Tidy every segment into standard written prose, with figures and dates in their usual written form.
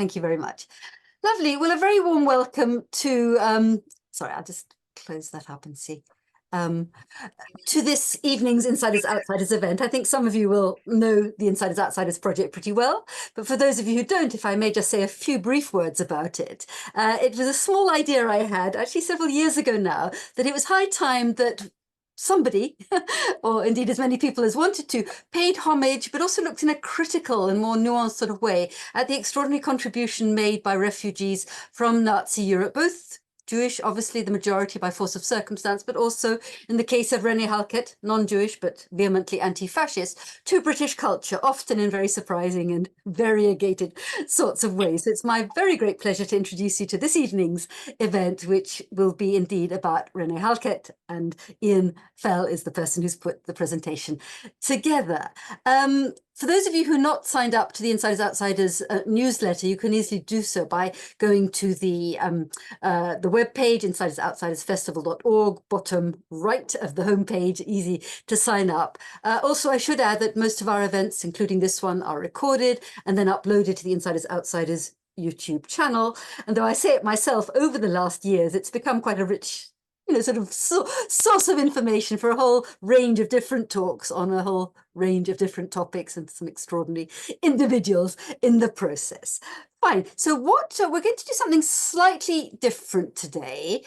Thank you very much. Lovely. Well, a very warm welcome to, sorry, I'll just close that up and see. To this evening's Insiders Outsiders event. I think some of you will know the Insiders Outsiders project pretty well, but for those of you who don't, if I may just say a few brief words about it. It was a small idea I had actually several years ago now, that it was high time that somebody, or indeed as many people as wanted to, paid homage, but also looked in a critical and more nuanced sort of way at the extraordinary contribution made by refugees from Nazi Europe, both Jewish, obviously the majority by force of circumstance, but also in the case of René Halkett, non-Jewish but vehemently anti-fascist, to British culture, often in very surprising and variegated sorts of ways. So it's my very great pleasure to introduce you to this evening's event, which will be indeed about René Halkett, and Ian Fell is the person who's put the presentation together. For those of you who are not signed up to the Insiders Outsiders newsletter, you can easily do so by going to the webpage, insidersoutsidersfestival.org, bottom right of the homepage, easy to sign up. Also, I should add that most of our events, including this one, are recorded and then uploaded to the Insiders Outsiders YouTube channel. And though I say it myself, over the last years, it's become quite a rich sort of source of information for a whole range of different talks on a whole range of different topics and some extraordinary individuals in the process. Fine. So we're going to do something slightly different today,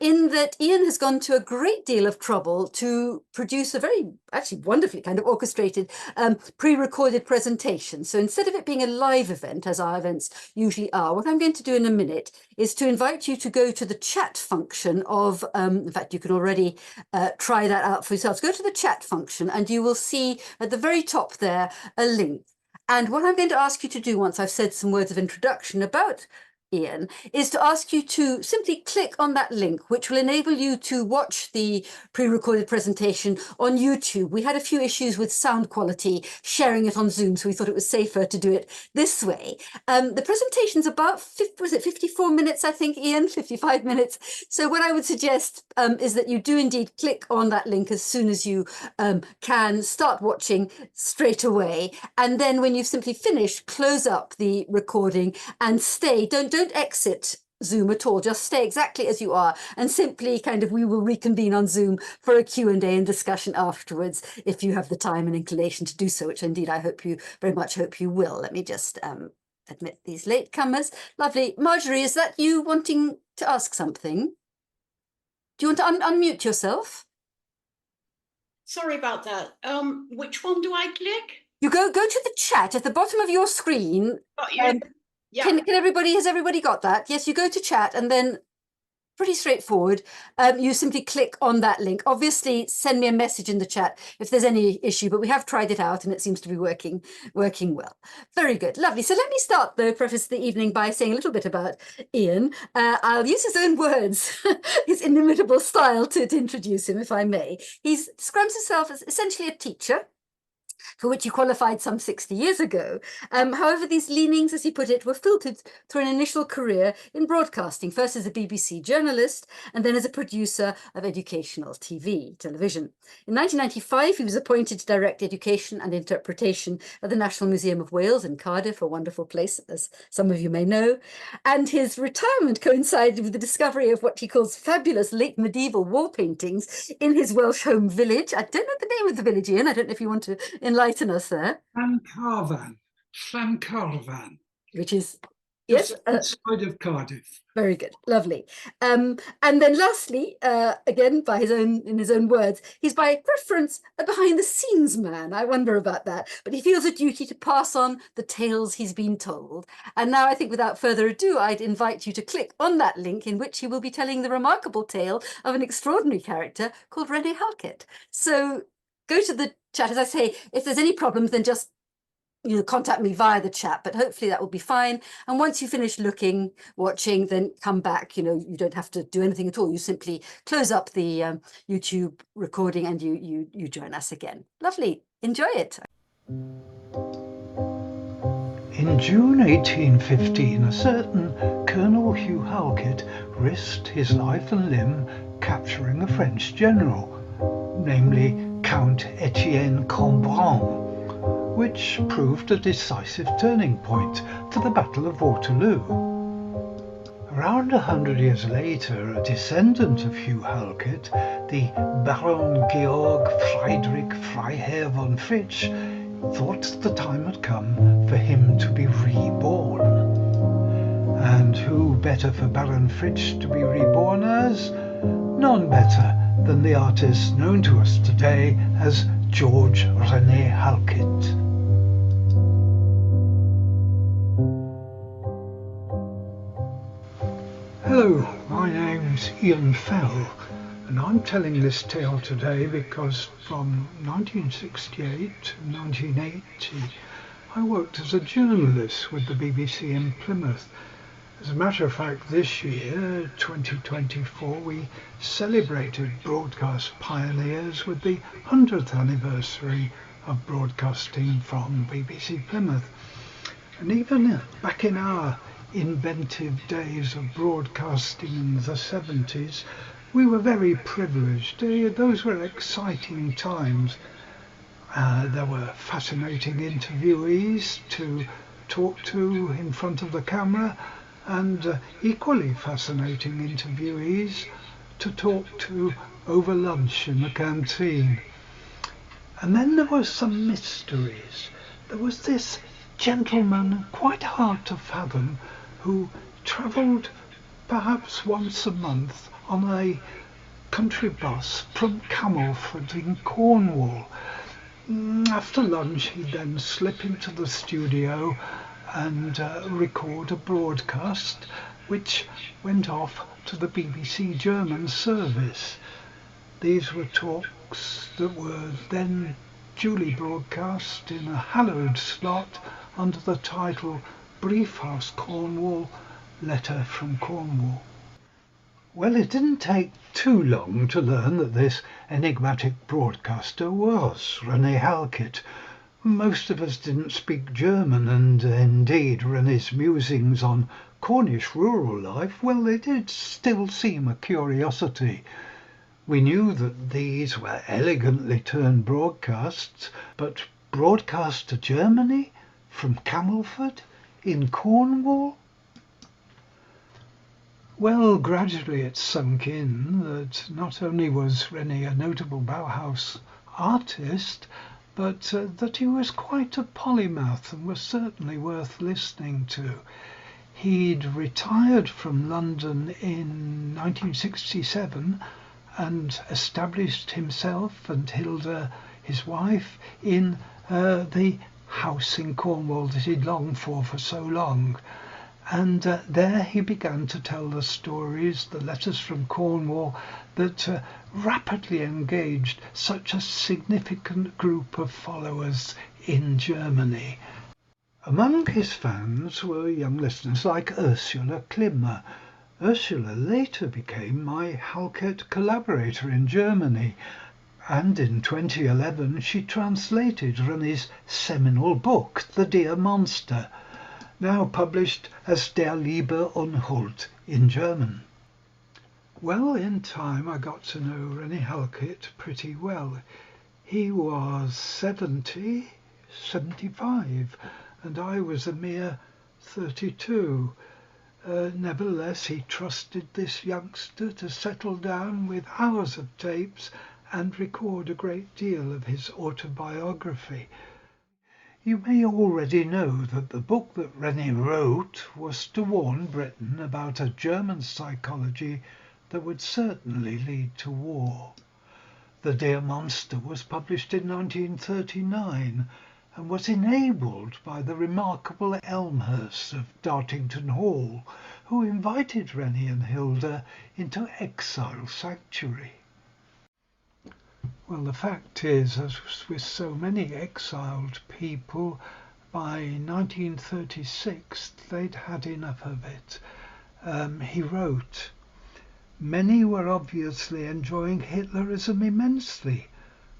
in that Ian has gone to a great deal of trouble to produce a very, actually wonderfully kind of orchestrated pre-recorded presentation. So instead of it being a live event, as our events usually are, what I'm going to do in a minute is to invite you to go to the chat function of, in fact, you can already try that out for yourselves. Go to the chat function and you will see at the very top there a link. And what I'm going to ask you to do once I've said some words of introduction about Ian is to ask you to simply click on that link, which will enable you to watch the pre-recorded presentation on YouTube. We had a few issues with sound quality sharing it on Zoom, so we thought it was safer to do it this way. The presentation's about 54 minutes, I think, Ian, 55 minutes. So what I would suggest is that you do indeed click on that link as soon as you can, start watching straight away. And then when you've simply finished, close up the recording and stay. Don't exit Zoom at all, just stay exactly as you are, and simply we will reconvene on Zoom for a Q&A and discussion afterwards if you have the time and inclination to do so, which indeed I very much hope you will. Let me just admit these latecomers. Lovely. Marjorie, is that you wanting to ask something? Do you want to unmute yourself? Sorry about that. Which one do I click? You go to the chat at the bottom of your screen. Got you. Yeah. Has everybody got that? Yes, you go to chat and then pretty straightforward. You simply click on that link. Obviously, send me a message in the chat if there's any issue, but we have tried it out and it seems to be working well. Very good. Lovely. So let me start, though, preface the evening by saying a little bit about Ian. I'll use his own words, his inimitable style to introduce him, if I may. He describes himself as essentially a teacher, for which he qualified some 60 years ago. However, these leanings, as he put it, were filtered through an initial career in broadcasting, first as a BBC journalist and then as a producer of educational television. In 1995, he was appointed to direct education and interpretation at the National Museum of Wales in Cardiff, a wonderful place, as some of you may know. And his retirement coincided with the discovery of what he calls fabulous late medieval wall paintings in his Welsh home village. I don't know the name of the village, Ian. I don't know if you want to enlighten us there. Llancarvan. Which is, yes, yes, outside of Cardiff. Very good, lovely. And then lastly, again, in his own words, he's by preference a behind-the-scenes man. I wonder about that, but he feels a duty to pass on the tales he's been told. And now I think without further ado, I'd invite you to click on that link in which he will be telling the remarkable tale of an extraordinary character called René Halkett. So go to the chat. As I say, if there's any problems, then just contact me via the chat, but hopefully that will be fine. And once you finish watching, then come back. You don't have to do anything at all. You simply close up the YouTube recording and you join us again. Lovely. Enjoy it. In June 1815, a certain Colonel Hugh Halkett risked his life and limb capturing a French general, namely Count Etienne Cambron, which proved a decisive turning point for the Battle of Waterloo. Around 100 years later, a descendant of Hugh Halkett, the Baron Georg Friedrich Freiherr von Fritsch, thought the time had come for him to be reborn. And who better for Baron Fritsch to be reborn as? None better than the artist known to us today as Georg René Halkett. Hello, my name's Ian Fell, and I'm telling this tale today because from 1968 to 1980 I worked as a journalist with the BBC in Plymouth. As a matter of fact, this year, 2024, we celebrated broadcast pioneers with the 100th anniversary of broadcasting from BBC Plymouth. And even back in our inventive days of broadcasting in the 70s, we were very privileged. Those were exciting times. There were fascinating interviewees to talk to in front of the camera, and equally fascinating interviewees to talk to over lunch in the canteen. And then there were some mysteries. There was this gentleman, quite hard to fathom, who travelled perhaps once a month on a country bus from Camelford in Cornwall. After lunch he'd then slip into the studio and record a broadcast which went off to the BBC German service. These were talks that were then duly broadcast in a hallowed slot under the title Briefhouse Cornwall, Letter from Cornwall. Well, it didn't take too long to learn that this enigmatic broadcaster was René Halkett. Most of us didn't speak German, and indeed René's musings on Cornish rural life, well, they did still seem a curiosity. We knew that these were elegantly turned broadcasts, but broadcast to Germany from Camelford in Cornwall? Well, gradually it sunk in that not only was René a notable Bauhaus artist, but that he was quite a polymath and was certainly worth listening to. He'd retired from London in 1967 and established himself and Hilde, his wife, in the house in Cornwall that he'd longed for so long. And there he began to tell the stories, the letters from Cornwall, that rapidly engaged such a significant group of followers in Germany. Among his fans were young listeners like Ursula Klimmer. Ursula later became my Halkett collaborator in Germany, and in 2011 she translated René's seminal book, The Dear Monster, now published as Der liebe Unhold in German. Well, in time I got to know René Halkett pretty well. He was 75, and I was a mere 32. Nevertheless, he trusted this youngster to settle down with hours of tapes and record a great deal of his autobiography. You may already know that the book that René wrote was to warn Britain about a German psychology that would certainly lead to war. The Dear Monster was published in 1939 and was enabled by the remarkable Elmhurst of Dartington Hall, who invited René and Hilde into exile sanctuary. Well, the fact is, as with so many exiled people, by 1936 they'd had enough of it. He wrote, "Many were obviously enjoying Hitlerism immensely,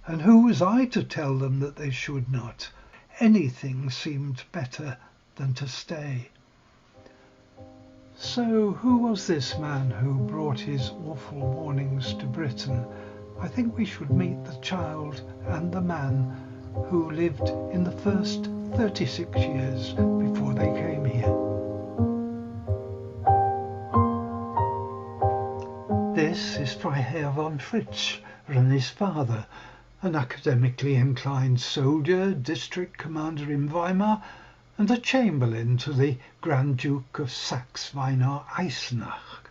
and who was I to tell them that they should not? Anything seemed better than to stay." So who was this man who brought his awful warnings to Britain? I think we should meet the child and the man who lived in the first 36 years before they came here. This is Freiherr von Fritsch, René's father, an academically inclined soldier, district commander in Weimar, and a chamberlain to the Grand Duke of Saxe-Weimar-Eisenach.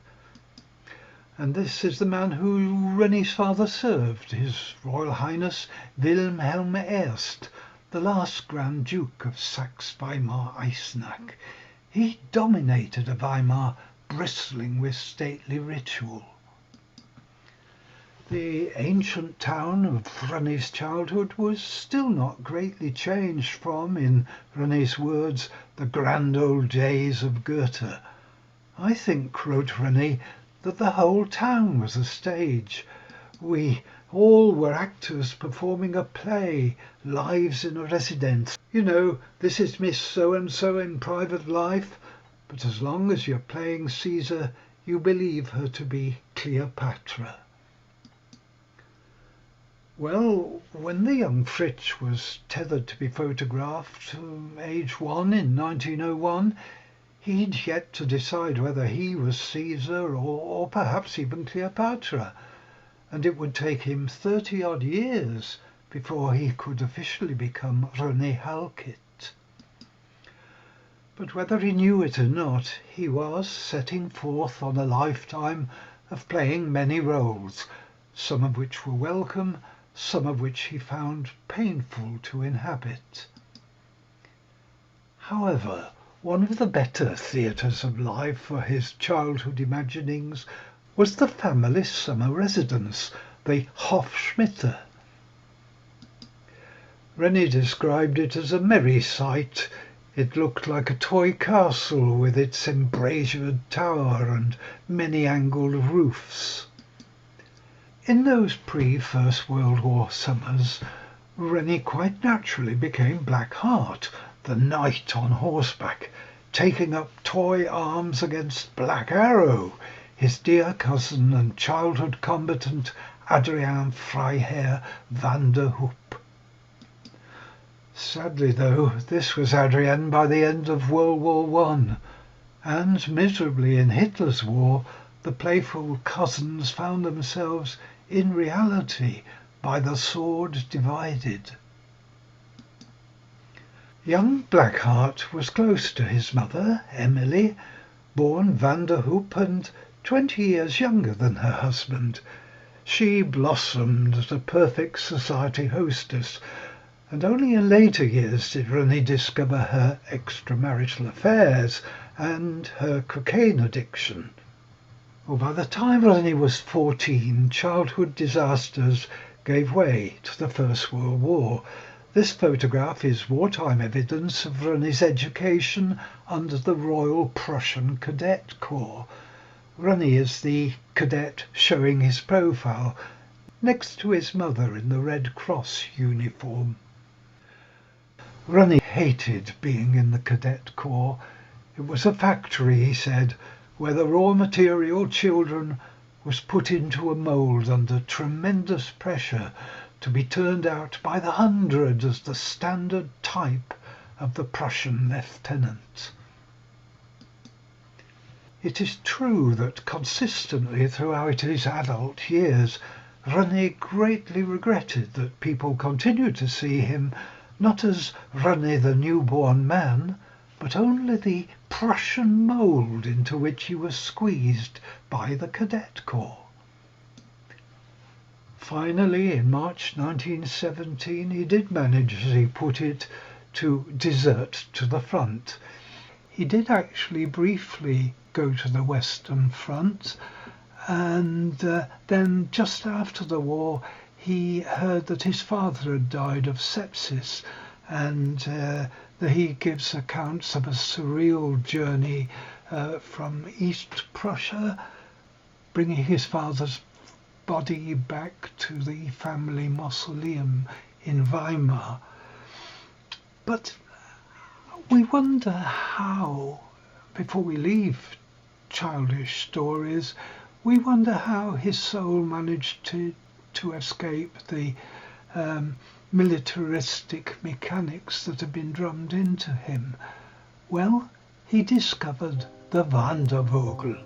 And this is the man who René's father served, His Royal Highness Wilhelm I, the last Grand Duke of Saxe-Weimar-Eisenach. He dominated a Weimar bristling with stately ritual. The ancient town of René's childhood was still not greatly changed from, in René's words, the grand old days of Goethe. I think, wrote René, that the whole town was a stage. We all were actors performing a play, lives in a residence. You know, this is Miss So-and-so in private life, but as long as you're playing Caesar, you believe her to be Cleopatra. Well, when the young Fritsch was tethered to be photographed, age 1 in 1901, he'd yet to decide whether he was Caesar or perhaps even Cleopatra, and it would take him 30-odd years before he could officially become René Halkett. But whether he knew it or not, he was setting forth on a lifetime of playing many roles, some of which were welcome, some of which he found painful to inhabit. However, one of the better theatres of life for his childhood imaginings was the family summer residence, the Hofschmitte. René described it as a merry sight. It looked like a toy castle with its embrasured tower and many-angled roofs. In those pre-First World War summers, René quite naturally became Black Heart, the knight on horseback, taking up toy arms against Black Arrow, his dear cousin and childhood combatant Adrian Freiherr van der Hoop. Sadly, though, this was Adrian by the end of World War I, and miserably in Hitler's war, the playful cousins found themselves in reality by the sword divided. Young Blackheart was close to his mother, Emily, born van der Hoop and 20 years younger than her husband. She blossomed as a perfect society hostess, and only in later years did René discover her extramarital affairs and her cocaine addiction. By the time René was 14, childhood disasters gave way to the First World War. This photograph is wartime evidence of René's education under the Royal Prussian Cadet Corps. René is the cadet showing his profile, next to his mother in the Red Cross uniform. René hated being in the Cadet Corps. It was a factory, he said, where the raw material, children, was put into a mould under tremendous pressure to be turned out by the hundred as the standard type of the Prussian lieutenant. It is true that consistently throughout his adult years, René greatly regretted that people continued to see him not as René the newborn man, but only the Prussian mould into which he was squeezed by the Cadet Corps. Finally, in March 1917, he did manage, as he put it, to desert to the front. He did actually briefly go to the Western Front, and then just after the war, he heard that his father had died of sepsis, and he gives accounts of a surreal journey from East Prussia, bringing his father's body back to the family mausoleum in Weimar. But we wonder how, before we leave childish stories, we wonder how his soul managed to escape the militaristic mechanics that had been drummed into him. Well, he discovered the Wandervogel.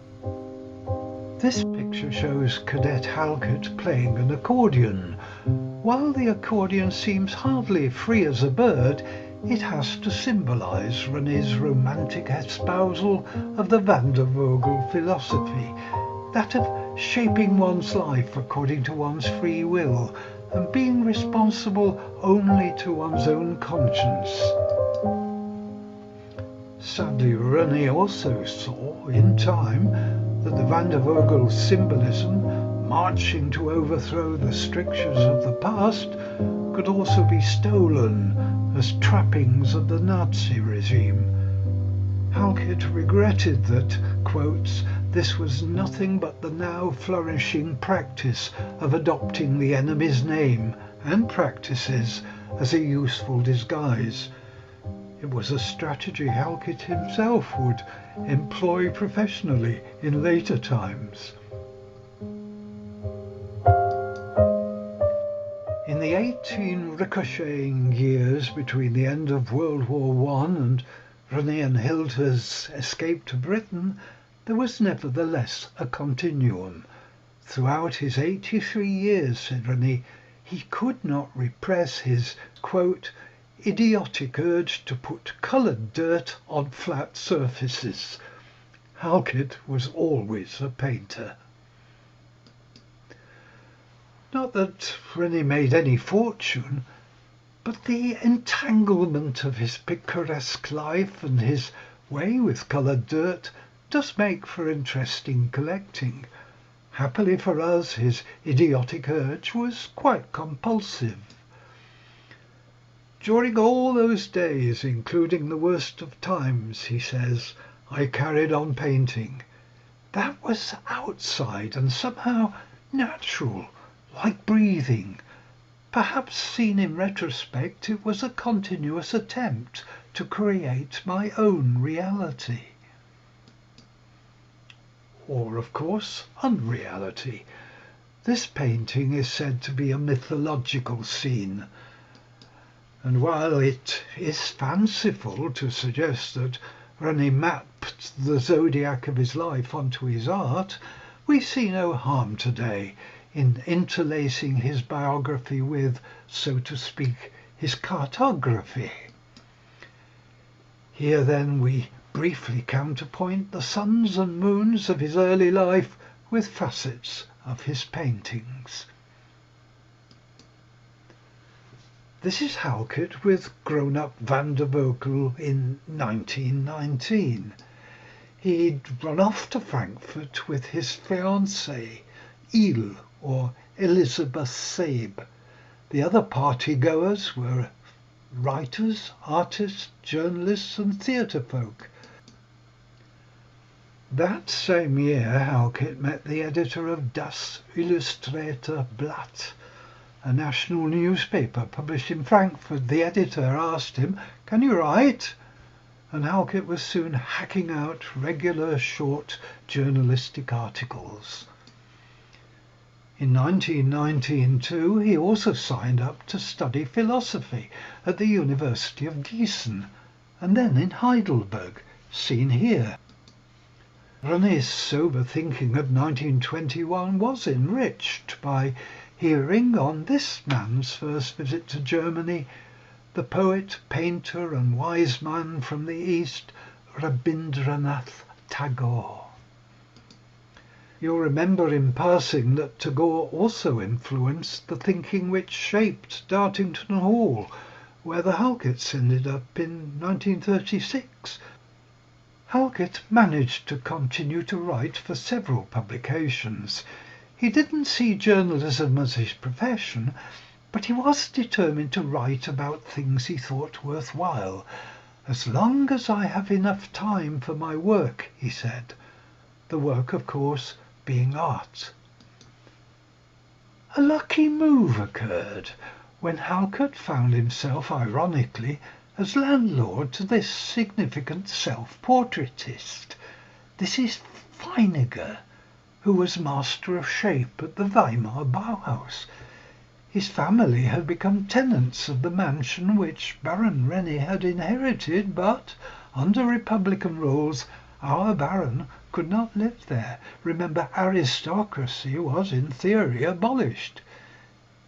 This picture shows Cadet Halkett playing an accordion. While the accordion seems hardly free as a bird, it has to symbolise René's romantic espousal of the Wandervogel philosophy, that of shaping one's life according to one's free will and being responsible only to one's own conscience. Sadly, René also saw, in time, that the Wandervogel's symbolism, marching to overthrow the strictures of the past, could also be stolen as trappings of the Nazi regime. Halkett regretted that, quotes, "this was nothing but the now flourishing practice of adopting the enemy's name and practices as a useful disguise." It was a strategy Halkett himself would employ professionally in later times. In the 18 ricocheting years between the end of World War I and René and Hilde's escape to Britain, there was nevertheless a continuum. Throughout his 83 years, said René, he could not repress his, quote, idiotic urge to put coloured dirt on flat surfaces. Halkett was always a painter. Not that René made any fortune, but the entanglement of his picaresque life and his way with coloured dirt does make for interesting collecting. Happily for us, his idiotic urge was quite compulsive. During all those days, including the worst of times, he says, I carried on painting. That was outside and somehow natural, like breathing. Perhaps seen in retrospect, it was a continuous attempt to create my own reality. Or, of course, unreality. This painting is said to be a mythological scene. And while it is fanciful to suggest that René mapped the zodiac of his life onto his art, we see no harm today in interlacing his biography with, so to speak, his cartography. Here then we briefly counterpoint the suns and moons of his early life with facets of his paintings. This is Halkett with grown-up Wandervogel in 1919. He'd run off to Frankfurt with his fiancée, Hilde, or Elizabeth Sabe. The other party-goers were writers, artists, journalists and theatre folk. That same year Halkett met the editor of Das Illustrierte Blatt, a national newspaper published in Frankfurt. The editor asked him, "Can you write?" And Halkett was soon hacking out regular short journalistic articles. In 1919 too, he also signed up to study philosophy at the University of Gießen, and then in Heidelberg, seen here. René's sober thinking of 1921 was enriched by hearing on this man's first visit to Germany the poet, painter and wise man from the East, Rabindranath Tagore. You'll remember in passing that Tagore also influenced the thinking which shaped Dartington Hall, where the Halketts ended up in 1936. Halkett managed to continue to write for several publications. He didn't see journalism as his profession, but he was determined to write about things he thought worthwhile. As long as I have enough time for my work, he said. The work, of course, being art. A lucky move occurred when Halkett found himself, ironically, as landlord to this significant self-portraitist. This is Freiherr, who was master of shape at the Weimar Bauhaus. His family had become tenants of the mansion which Baron René had inherited, but under Republican rules our Baron could not live there. Remember, aristocracy was in theory abolished.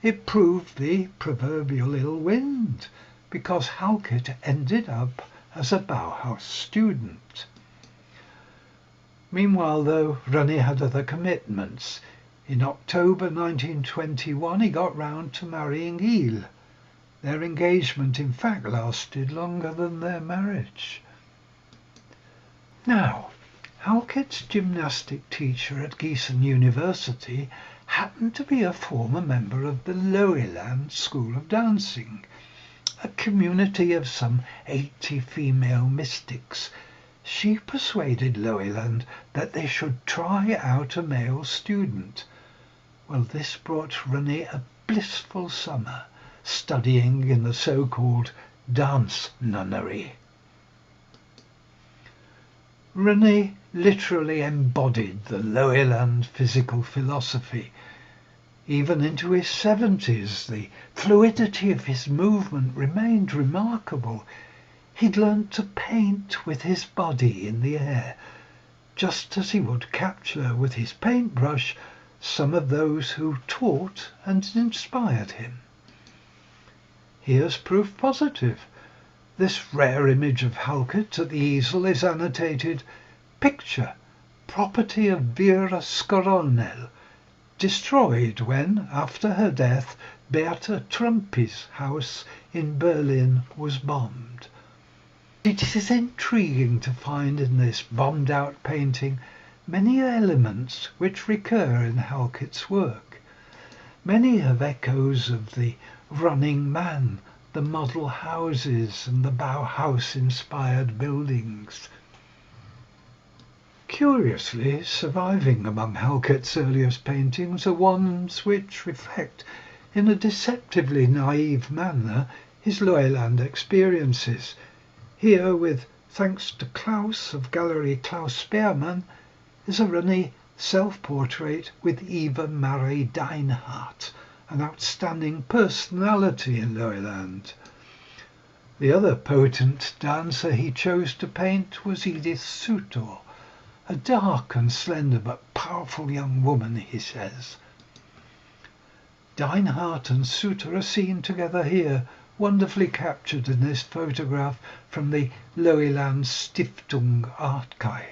It proved the proverbial ill wind, because Halkett ended up as a Bauhaus student. Meanwhile, though, René had other commitments. In October 1921 he got round to marrying Hilde. Their engagement in fact lasted longer than their marriage. Now, Halkett's gymnastic teacher at Gießen University happened to be a former member of the Loheland School of Dancing, a community of some 80 female mystics. She persuaded Loheland that they should try out a male student. Well, this brought René a blissful summer, studying in the so-called dance nunnery. René literally embodied the Loheland physical philosophy. Even into his 70s, the fluidity of his movement remained remarkable. He'd learned to paint with his body in the air, just as he would capture with his paintbrush some of those who taught and inspired him. Here's proof positive. This rare image of Halkett at the easel is annotated, "Picture, property of Vera Scoronel, destroyed when, after her death, Berta Trumpy's house in Berlin was bombed." It is intriguing to find in this bombed-out painting many elements which recur in Halkett's work. Many have echoes of the running man, the model houses and the Bauhaus-inspired buildings. Curiously, surviving among Halkett's earliest paintings are ones which reflect, in a deceptively naive manner, his Loheland experiences. Here, with Thanks to Klaus of Gallery Klaus Spearman, is a René self-portrait with Eva Marie Deinhardt, an outstanding personality in Loheland. The other potent dancer he chose to paint was Edith Sutor, a dark and slender but powerful young woman, he says. Deinhardt and Sutor are seen together here, wonderfully captured in this photograph from the Loheland Stiftung archive.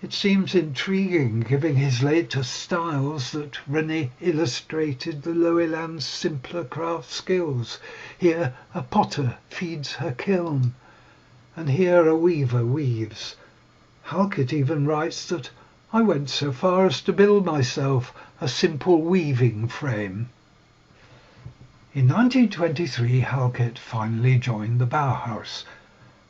It seems intriguing, given his later styles, that René illustrated the Loheland's simpler craft skills. Here a potter feeds her kiln, and here a weaver weaves. Halkett even writes that I went so far as to build myself a simple weaving frame. In 1923 Halkett finally joined the Bauhaus.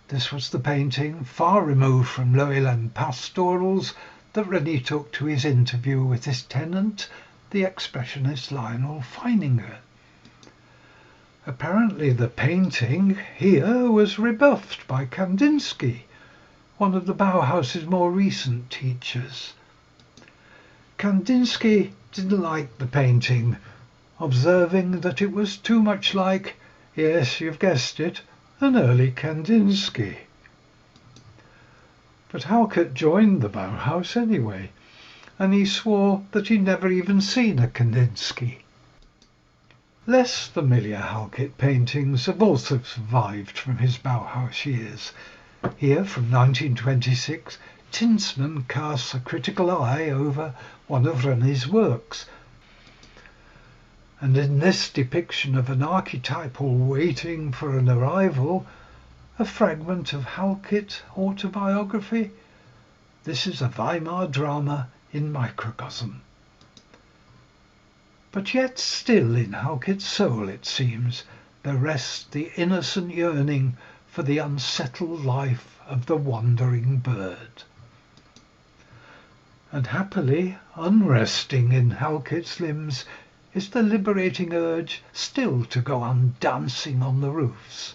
This was the painting, far removed from Loheland pastorals, that René took to his interview with his tenant, the expressionist Lionel Feininger. Apparently the painting here was rebuffed by Kandinsky, one of the Bauhaus's more recent teachers. Kandinsky didn't like the painting, observing that it was too much like, yes, you've guessed it, an early Kandinsky. But Halkett joined the Bauhaus anyway, and he swore that he'd never even seen a Kandinsky. Less familiar Halkett paintings have also survived from his Bauhaus years. Here, from 1926, Tinsman casts a critical eye over one of René's works, and in this depiction of an archetypal waiting for an arrival, a fragment of Halkett autobiography, this is a Weimar drama in microcosm. But yet still in Halkett's soul, it seems, there rests the innocent yearning for the unsettled life of the wandering bird. And happily, unresting in Halkett's limbs, is the liberating urge still to go on dancing on the roofs.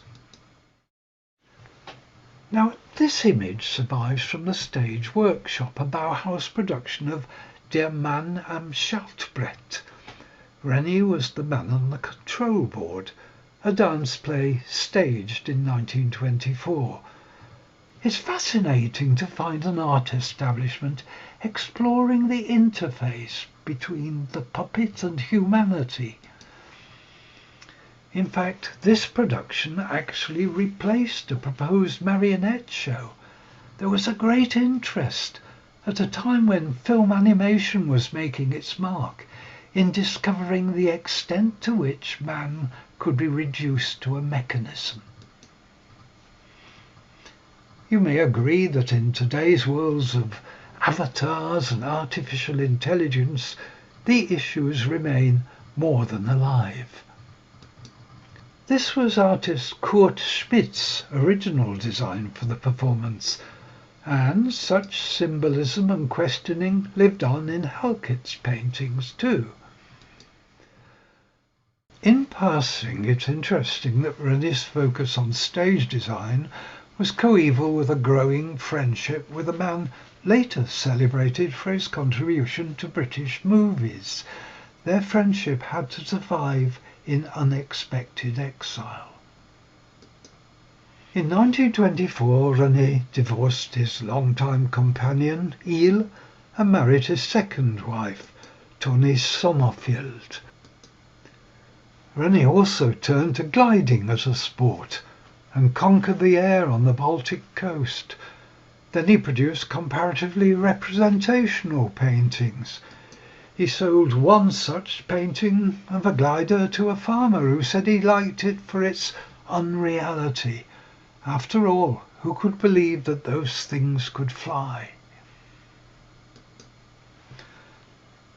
Now, this image survives from the stage workshop, a Bauhaus production of Der Mann am Schaltbrett. René was the man on the control board, a dance play staged in 1924. It's fascinating to find an art establishment exploring the interface between the puppet and humanity. In fact, this production actually replaced a proposed marionette show. There was a great interest at a time when film animation was making its mark in discovering the extent to which man could be reduced to a mechanism. You may agree that in today's worlds of avatars and artificial intelligence, the issues remain more than alive. This was artist Kurt Schmidt's original design for the performance, and such symbolism and questioning lived on in Halkett's paintings too. In passing, it's interesting that René's focus on stage design was coeval with a growing friendship with a man later celebrated for his contribution to British movies. Their friendship had to survive in unexpected exile. In 1924, René divorced his longtime companion, Hilde, and married his second wife, Toni Sommerfeld. René also turned to gliding as a sport and conquered the air on the Baltic coast. Then he produced comparatively representational paintings. He sold one such painting of a glider to a farmer who said he liked it for its unreality. After all, who could believe that those things could fly?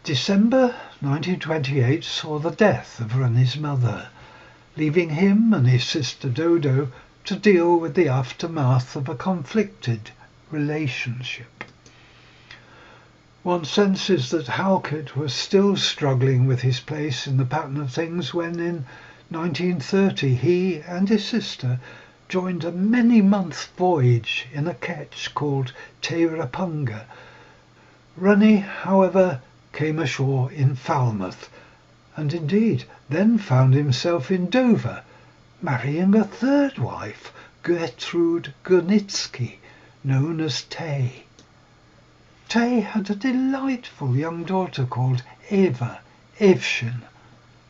December 1928 saw the death of René's mother, leaving him and his sister Dodo to deal with the aftermath of a conflicted relationship. One senses that Halkett was still struggling with his place in the pattern of things when in 1930 he and his sister joined a many-month voyage in a ketch called Teirapunga. René, however, came ashore in Falmouth, and indeed then found himself in Dover, marrying a third wife, Gertrude Gurnitsky, known as Tay. Tay had a delightful young daughter called Eva Evchen,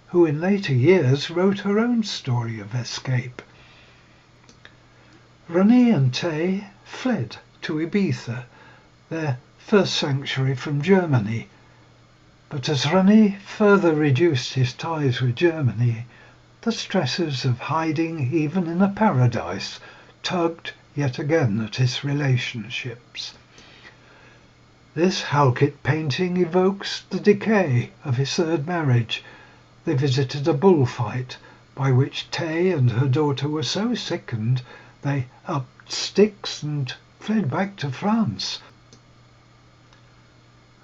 who in later years wrote her own story of escape. René and Tay fled to Ibiza, their first sanctuary from Germany. But as René further reduced his ties with Germany, the stresses of hiding even in a paradise tugged yet again at his relationships. This Halkett painting evokes the decay of his third marriage. They visited a bullfight, by which Tay and her daughter were so sickened they upped sticks and fled back to France.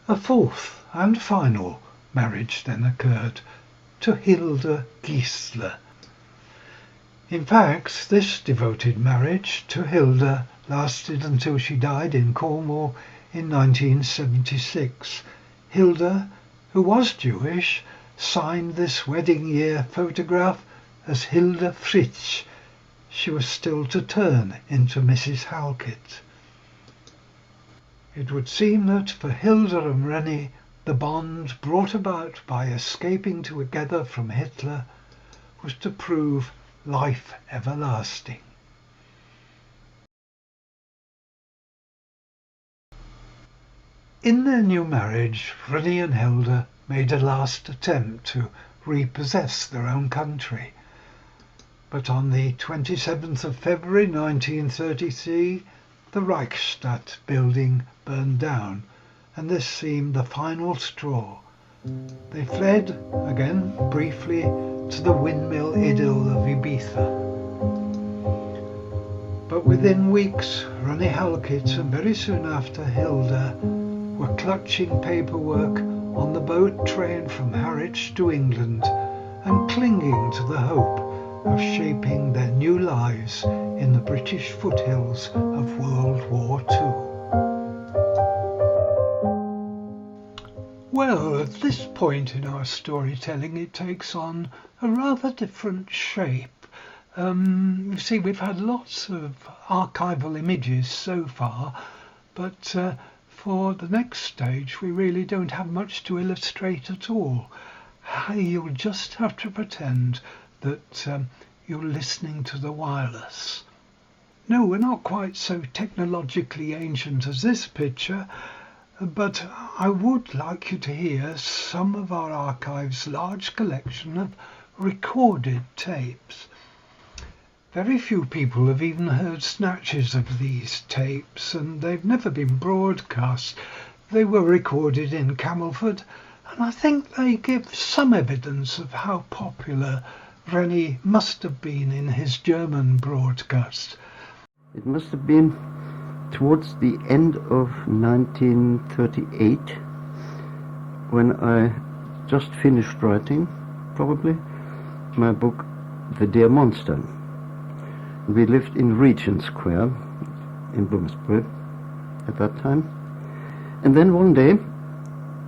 A fourth and final marriage then occurred, to Hilde Giesler. In fact, this devoted marriage to Hilde lasted until she died in Cornwall in 1976. Hilde, who was Jewish, signed this wedding year photograph as Hilde Fritsch. She was still to turn into Mrs. Halkett. It would seem that for Hilde and René, the bond brought about by escaping together from Hitler was to prove life everlasting. In their new marriage, René and Hilde made a last attempt to repossess their own country. But on the 27th of February 1933, the Reichstag building burned down, and this seemed the final straw. They fled, again briefly, to the windmill idyll of Ibiza. But within weeks, René Halkett and very soon after Hilde were clutching paperwork on the boat train from Harwich to England and clinging to the hope of shaping their new lives in the British foothills of World War II. Well, at this point in our storytelling, it takes on a rather different shape. You see, we've had lots of archival images so far, but for the next stage, we really don't have much to illustrate at all. You'll just have to pretend that you're listening to the wireless. No, we're not quite so technologically ancient as this picture, but I would like you to hear some of our archive's large collection of recorded tapes. Very few people have even heard snatches of these tapes, and they've never been broadcast. They were recorded in Camelford, and I think they give some evidence of how popular René must have been in his German broadcast. It must have been towards the end of 1938, when I just finished writing, probably, my book, The Dear Monster. We lived in Regent Square in Bloomsbury at that time. And then one day,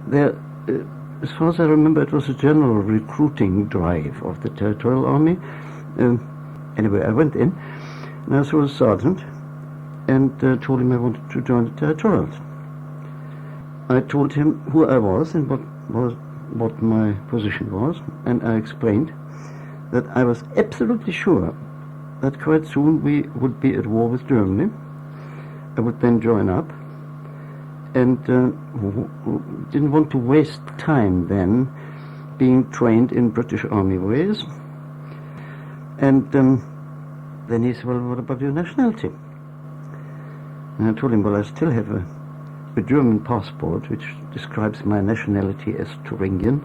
there, as far as I remember, it was a general recruiting drive of the Territorial Army. Anyway, I went in, and I saw a sergeant, and told him I wanted to join the Territorials. I told him who I was and what my position was, and I explained that I was absolutely sure that quite soon we would be at war with Germany. I would then join up, and didn't want to waste time then being trained in British Army ways. And then he said, well, what about your nationality? And I told him, well, I still have a German passport which describes my nationality as Thuringian,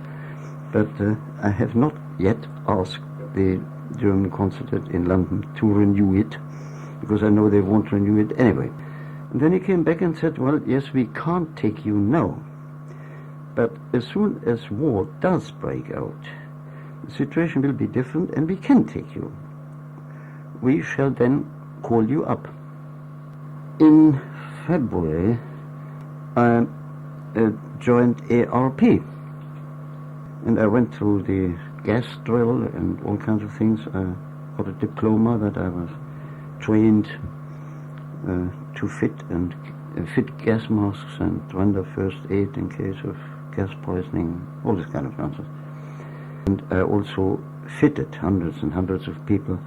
but I have not yet asked the German consulate in London to renew it, because I know they won't renew it anyway. And then he came back and said, well, yes, we can't take you now, but as soon as war does break out, the situation will be different and we can take you. We shall then call you up. In February, I joined ARP, and I went through the gas drill and all kinds of things. I got a diploma that I was trained to fit gas masks and render first aid in case of gas poisoning, all this kind of nonsense. And I also fitted hundreds and hundreds of people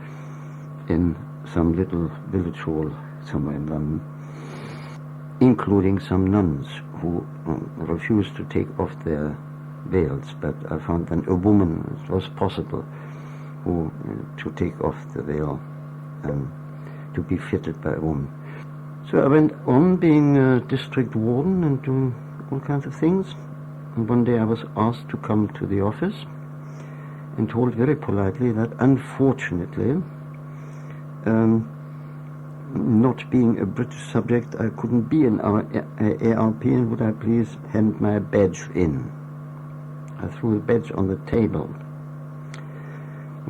in some little village hall somewhere in London, including some nuns who refused to take off their veils, but I found then a woman, it was possible, who to take off the veil to be fitted by a woman. So I went on being a district warden and doing all kinds of things, and one day I was asked to come to the office and told very politely that unfortunately, not being a British subject, I couldn't be in our ARP, and would I please hand my badge in. I threw the badge on the table.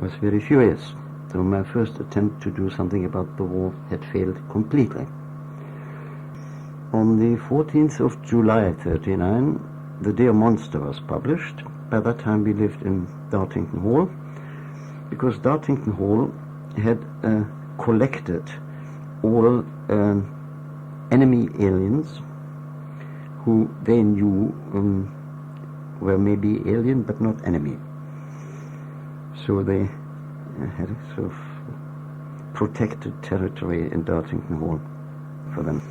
I was very furious, so my first attempt to do something about the war had failed completely. On the 14th of July 1939, The Dear Monster was published. By that time we lived in Dartington Hall, because Dartington Hall had collected all enemy aliens who they knew were maybe alien but not enemy. So they had a sort of protected territory in Dartington Hall for them.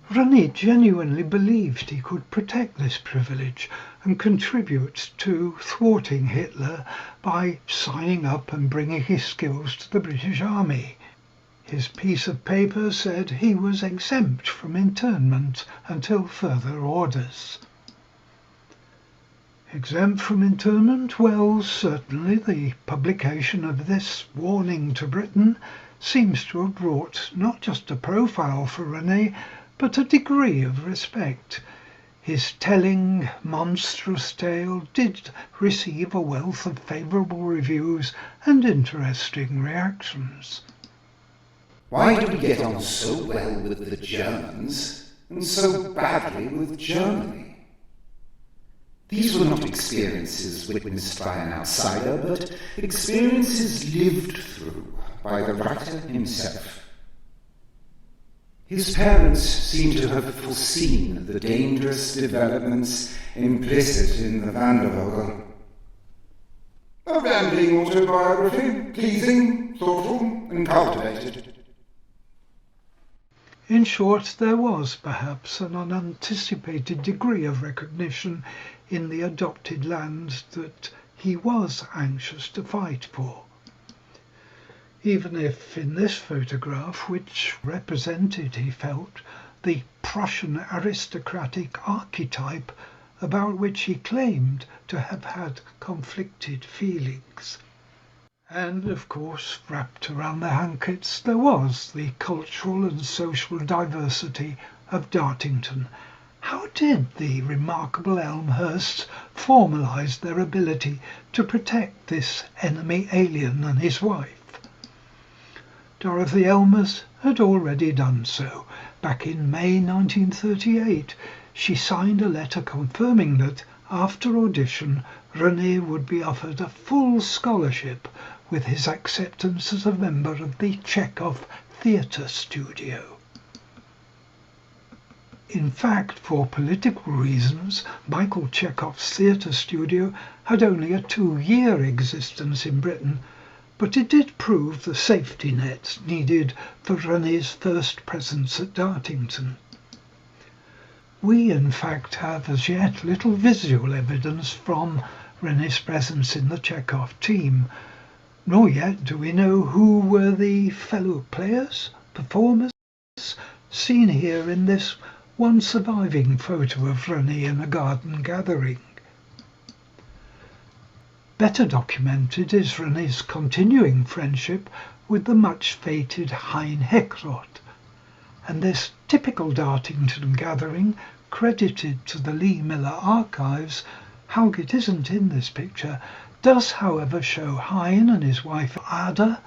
René genuinely believed he could protect this privilege and contribute to thwarting Hitler by signing up and bringing his skills to the British Army. His piece of paper said he was exempt from internment until further orders. Exempt from internment? Well, certainly the publication of this warning to Britain seems to have brought not just a profile for René, but a degree of respect. His telling, monstrous tale did receive a wealth of favourable reviews and interesting reactions. Why do we get on so well with the Germans and so badly with Germany? These were not experiences witnessed by an outsider, but experiences lived through by the writer himself. His parents seem to have foreseen the dangerous developments implicit in the Wandervogel. A rambling autobiography, pleasing, thoughtful, and cultivated. In short, there was perhaps an unanticipated degree of recognition in the adopted land that he was anxious to fight for. Even if in this photograph, which represented, he felt, the Prussian aristocratic archetype about which he claimed to have had conflicted feelings. And, of course, wrapped around the Halketts there was the cultural and social diversity of Dartington. How did the remarkable Elmhursts formalise their ability to protect this enemy alien and his wife? Dorothy Elmers had already done so. Back in May 1938, she signed a letter confirming that, after audition, René would be offered a full scholarship with his acceptance as a member of the Chekhov theatre studio. In fact, for political reasons, Michael Chekhov's theatre studio had only a 2-year existence in Britain, but it did prove the safety net needed for René's first presence at Dartington. We, in fact, have as yet little visual evidence from René's presence in the Chekhov team, nor yet do we know who were the fellow players, performers, seen here in this one surviving photo of René in a garden gathering. Better documented is René's continuing friendship with the much-fated Hein Heckrot, and this typical Dartington gathering, credited to the Lee Miller archives, Halkett isn't in this picture, does however show Hein and his wife Ada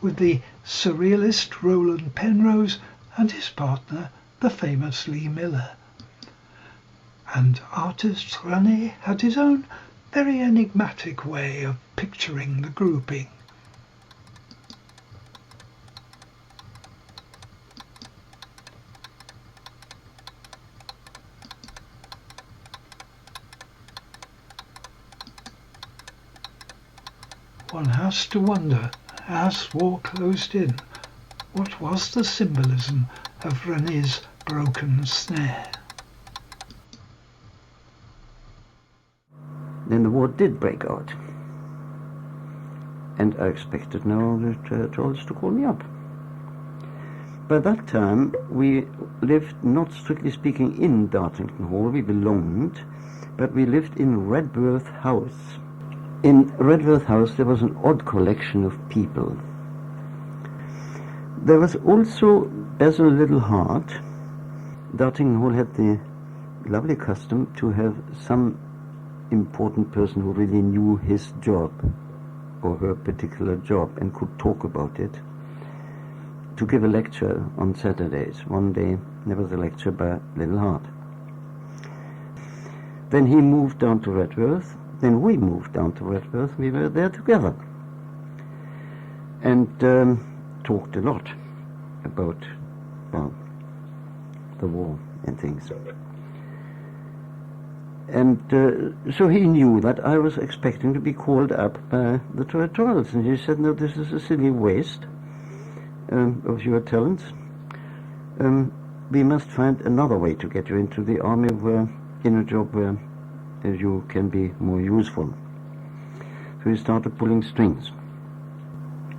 with the surrealist Roland Penrose and his partner, the famous Lee Miller. And artist René had his own very enigmatic way of picturing the grouping. One has to wonder, as war closed in, what was the symbolism of René's broken snare? Then the war did break out, and I expected now the Trolls to call me up. By that time we lived, not strictly speaking, in Dartington Hall. We belonged, but we lived in Redworth House. In Redworth House there was an odd collection of people. There was also Basil Little Heart. Dartington Hall had the lovely custom to have some important person who really knew his job or her particular job and could talk about it, to give a lecture on Saturdays. One day there was a lecture by Little Heart. Then he moved down to Redworth. Then we moved down to Redworth. We were there together and talked a lot about, well, the war and things. And so he knew that I was expecting to be called up by the Trolls, and he said, "No, this is a silly waste of your talents. We must find another way to get you into the army, in a job where you can be more useful." So he started pulling strings.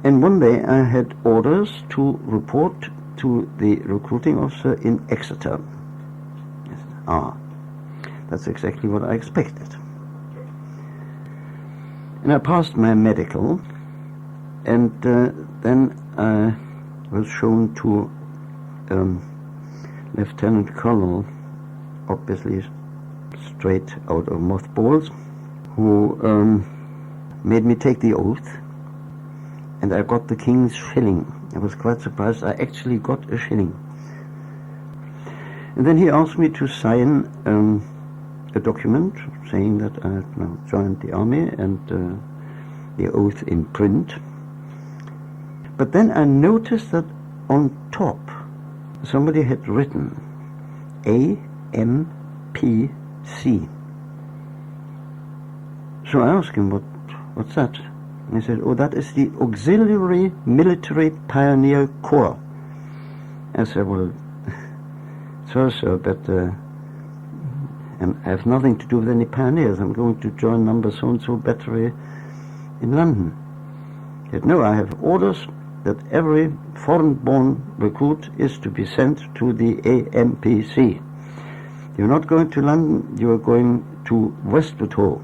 And one day I had orders to report to the recruiting officer in Exeter. Yes. That's exactly what I expected. And I passed my medical, and then I was shown to Lieutenant Colonel, obviously straight out of mothballs, who made me take the oath, and I got the King's shilling. I was quite surprised. I actually got a shilling. And then he asked me to sign a document saying that I had now joined the army and the oath in print. But then I noticed that on top somebody had written AMPC. So I asked him, what's that? And he said, oh, that is the Auxiliary Military Pioneer Corps. I said, well, so, but I have nothing to do with any pioneers. I'm going to join number so-and-so battery in London. He said, no, I have orders that every foreign-born recruit is to be sent to the AMPC. You're not going to London, you are going to Westwood Ho.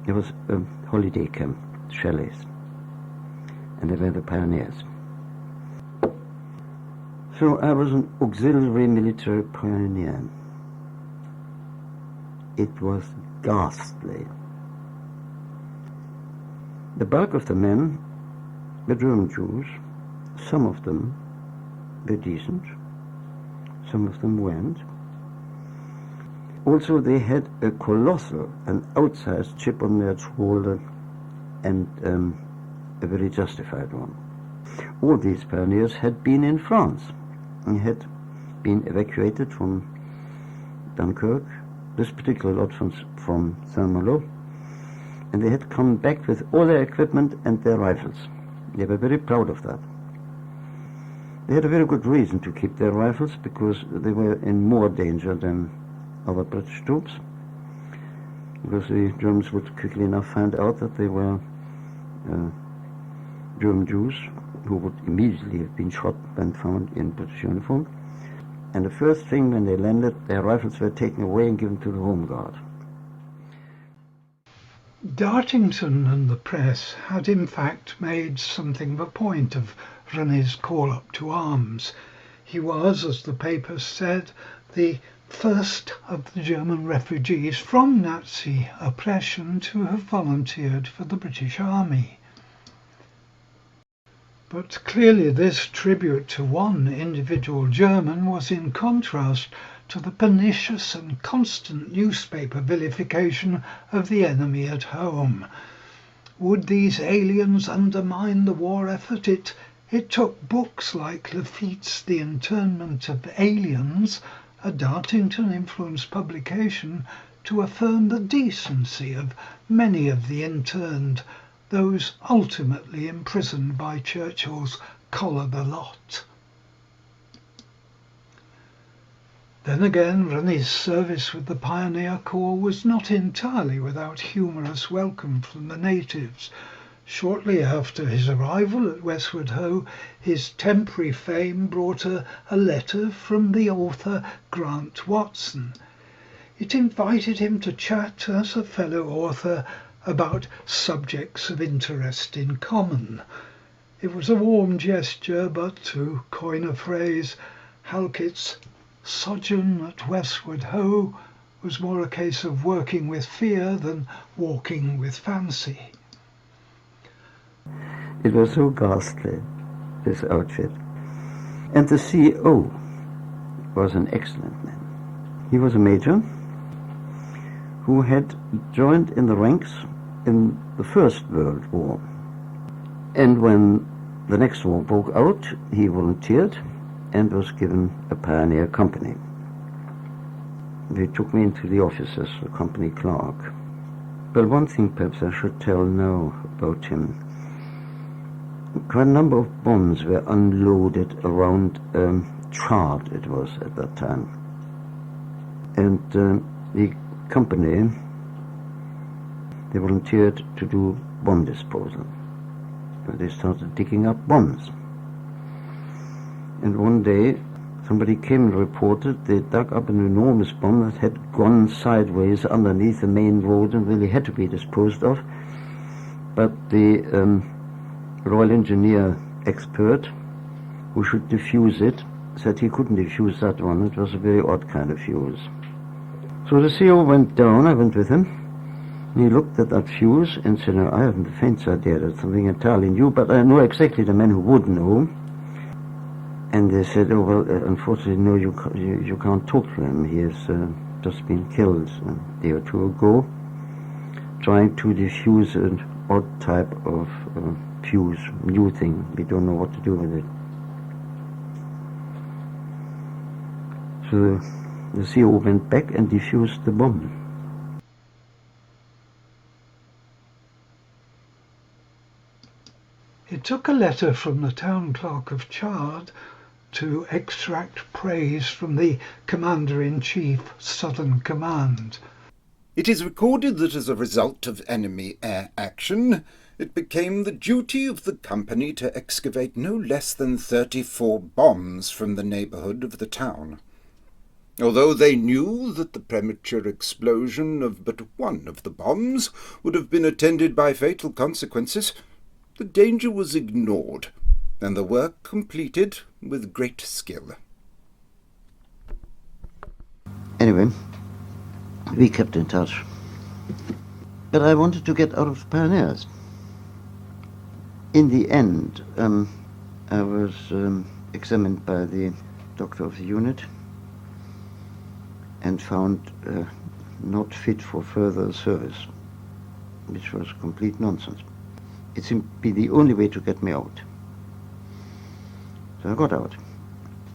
It was a holiday camp, chalets, and they were the pioneers. So I was an auxiliary military pioneer. It was ghastly. The bulk of the men were German Jews. Some of them were decent, some of them weren't. Also, they had a colossal, an outsized chip on their shoulder, and a very justified one. All these pioneers had been in France and had been evacuated from Dunkirk, this particular lot from Saint-Malo, and they had come back with all their equipment and their rifles. They were very proud of that. They had a very good reason to keep their rifles, because they were in more danger than other British troops, because the Germans would quickly enough find out that they were German Jews who would immediately have been shot when found in British uniform. And the first thing when they landed, their rifles were taken away and given to the Home Guard. Dartington and the press had in fact made something of a point of René's call up to arms. He was, as the papers said, the first of the German refugees from Nazi oppression to have volunteered for the British Army. But clearly this tribute to one individual German was in contrast to the pernicious and constant newspaper vilification of the enemy at home. Would these aliens undermine the war effort? It took books like Lafitte's The Internment of Aliens, a Dartington-influenced publication, to affirm the decency of many of the interned, those ultimately imprisoned by Churchill's collar the lot. Then again, René's service with the Pioneer Corps was not entirely without humorous welcome from the natives. Shortly after his arrival at Westwood Ho, his temporary fame brought a letter from the author Grant Watson. It invited him to chat as a fellow author about subjects of interest in common. It was a warm gesture, but to coin a phrase, Halkett's sojourn at Westwood Ho was more a case of working with fear than walking with fancy. It was so ghastly, this outfit. And the CEO was an excellent man. He was a major who had joined in the ranks in the First World War. And when the next war broke out, he volunteered and was given a pioneer company. They took me into the office as a company clerk. Well, one thing perhaps I should tell now about him. Quite a number of bombs were unloaded around Chard, it was at that time. And the company, they volunteered to do bomb disposal. And they started digging up bombs. And one day, somebody came and reported they dug up an enormous bomb that had gone sideways underneath the main road and really had to be disposed of. But the Royal Engineer expert who should defuse it said he couldn't defuse that one. It was a very odd kind of fuse. So the CEO went down, I went with him, and he looked at that fuse and said, no, I haven't the faintest idea, that's something entirely new, but I know exactly the men who would know. And they said, oh, well, unfortunately, no, you can't talk to him. He has just been killed a day or two ago, trying to defuse an odd type of fuse, new thing. We don't know what to do with it. So the CO went back and defused the bomb. It took a letter from the town clerk of Chard to extract praise from the Commander-in-Chief, Southern Command. It is recorded that as a result of enemy air action, it became the duty of the company to excavate no less than 34 bombs from the neighbourhood of the town. Although they knew that the premature explosion of but one of the bombs would have been attended by fatal consequences, the danger was ignored, and the work completed with great skill. Anyway, we kept in touch. But I wanted to get out of pioneers. In the end, I was examined by the doctor of the unit and found not fit for further service, which was complete nonsense. It seemed to be the only way to get me out. So I got out.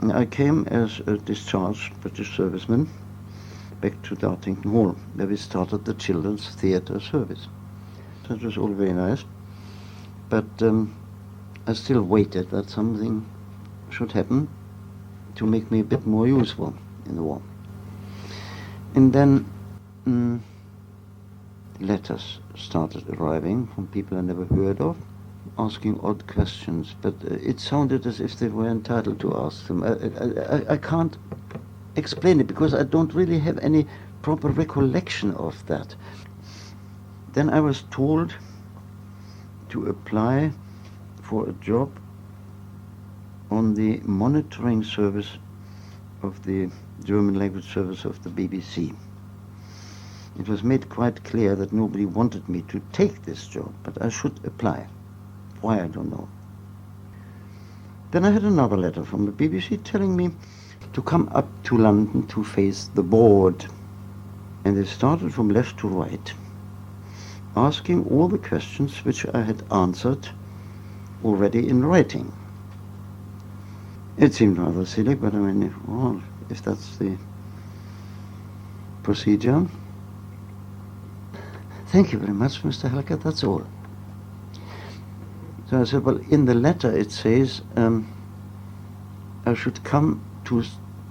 And I came as a discharged British serviceman back to Dartington Hall, where we started the children's theatre service. That was all very nice, but I still waited that something should happen to make me a bit more useful in the war. And then letters started arriving from people I never heard of, asking odd questions, but it sounded as if they were entitled to ask them. I can't explain it because I don't really have any proper recollection of that. Then I was told to apply for a job on the monitoring service of the German language service of the BBC. It was made quite clear that nobody wanted me to take this job, but I should apply. Why, I don't know. Then I had another letter from the BBC telling me to come up to London to face the board. And they started from left to right, asking all the questions which I had answered already in writing. It seemed rather silly, but I mean, well, if that's the procedure. Thank you very much, Mr. Halkett, that's all. So I said, well, in the letter it says I should come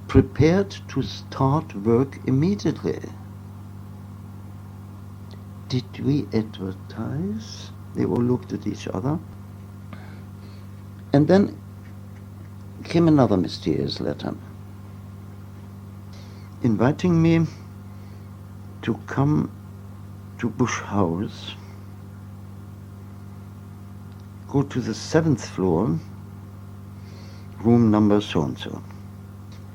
prepared to start work immediately. Did we advertise? They all looked at each other. And then came another mysterious letter, inviting me to come to Bush House, go to the 7th floor, room number so-and-so.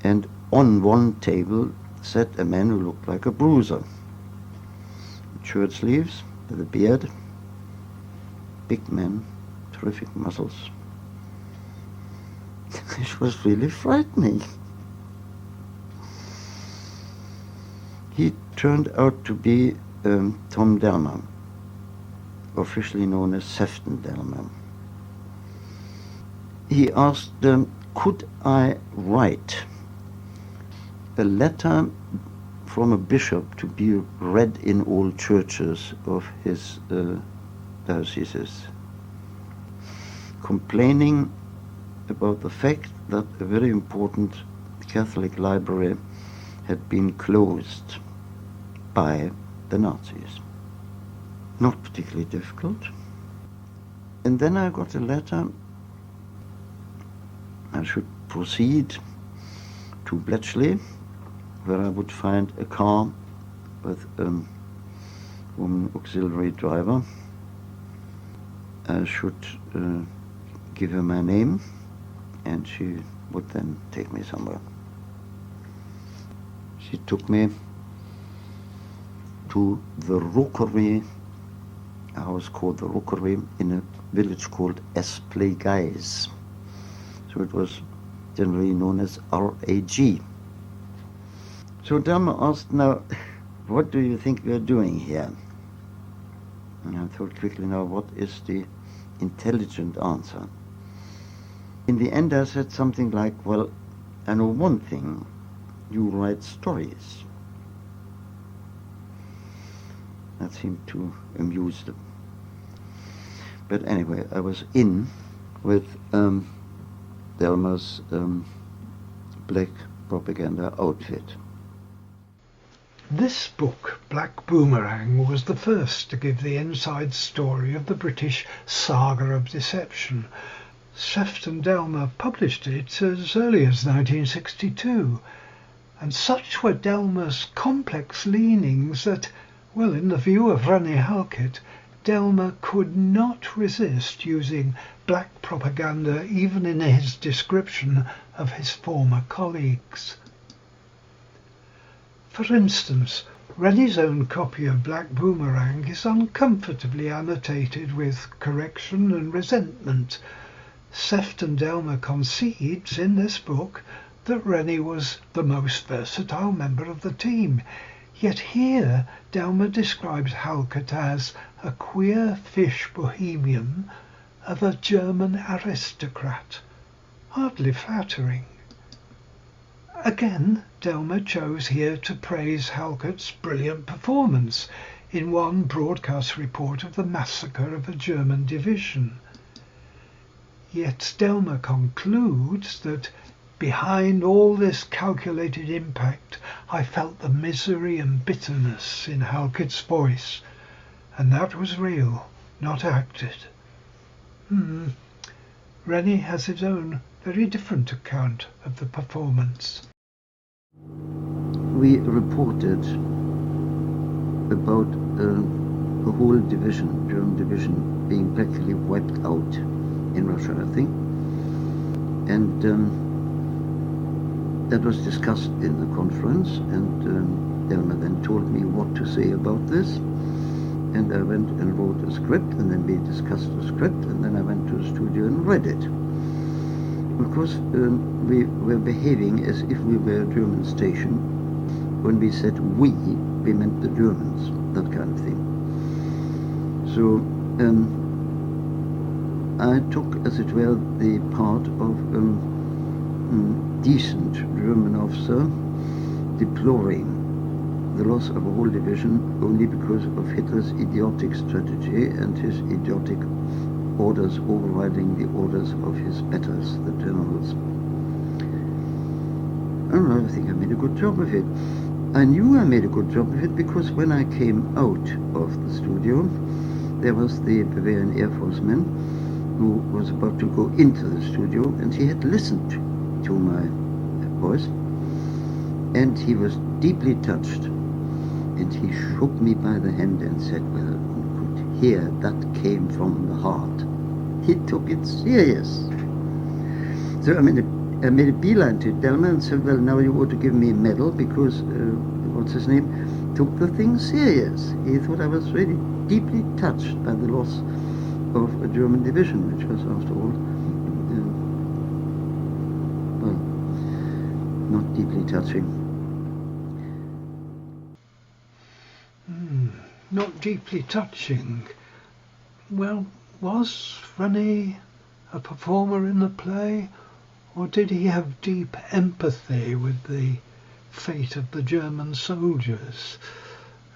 And on one table sat a man who looked like a bruiser, shirt sleeves, with a beard, big man, terrific muscles. It was really frightening. He turned out to be Tom Delmer, officially known as Sefton Delmer. He asked, could I write a letter from a bishop to be read in all churches of his dioceses, complaining about the fact that a very important Catholic library had been closed by the Nazis. Not particularly difficult. And then I got a letter. I should proceed to Bletchley, where I would find a car with a woman auxiliary driver. I should give her my name, and she would then take me somewhere. She took me to the Rookery, a house called the Rookery, in a village called Esplegais. So it was generally known as RAG. So Delma asked, now, what do you think we are doing here? And I thought quickly, now, what is the intelligent answer? In the end, I said something like, well, I know one thing, you write stories. That seemed to amuse them. But anyway, I was in with Delma's black propaganda outfit. This book, Black Boomerang, was the first to give the inside story of the British saga of deception. Sefton Delma published it as early as 1962, and such were Delma's complex leanings that, well, in the view of René Halkett, Delma could not resist using black propaganda even in his description of his former colleagues. For instance, René's own copy of Black Boomerang is uncomfortably annotated with correction and resentment. Sefton Delma concedes in this book that René was the most versatile member of the team, yet here Delma describes Halkett as a queer fish bohemian of a German aristocrat. Hardly flattering. Again, Delma chose here to praise Halkett's brilliant performance in one broadcast report of the massacre of a German division. Yet Delma concludes that behind all this calculated impact, I felt the misery and bitterness in Halkett's voice, and that was real, not acted. René has his own very different account of the performance. We reported about a whole division, German division, being practically wiped out in Russia, I think. And that was discussed in the conference, and Delma then told me what to say about this. And I went and wrote a script, and then we discussed the script, and then I went to the studio and read it. Of course, we were behaving as if we were a German station. When we said we meant the Germans, that kind of thing. So I took, as it were, the part of decent German officer deploring the loss of a whole division only because of Hitler's idiotic strategy and his idiotic orders overriding the orders of his betters, the generals. I think I made a good job of it. I knew I made a good job of it because when I came out of the studio, there was the Bavarian Air Force man who was about to go into the studio, and he had listened to my voice, and he was deeply touched, and he shook me by the hand and said, well, you could hear that came from the heart. He took it serious. So I made a beeline to Delma and said, well, now you ought to give me a medal because, what's his name, took the thing serious. He thought I was really deeply touched by the loss of a German division, which was, after all, well, not deeply touching. Not deeply touching. Well, was René a performer in the play, or did he have deep empathy with the fate of the German soldiers?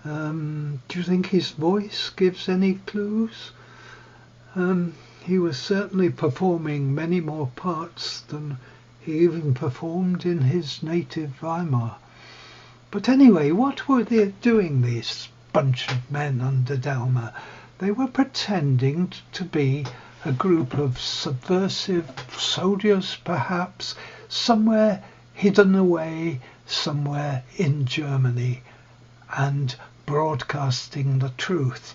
Do you think his voice gives any clues? He was certainly performing many more parts than he even performed in his native Weimar. But anyway, what were they doing, these bunch of men under Delma? They were pretending to be a group of subversive soldiers, perhaps, somewhere hidden away, somewhere in Germany, and broadcasting the truth.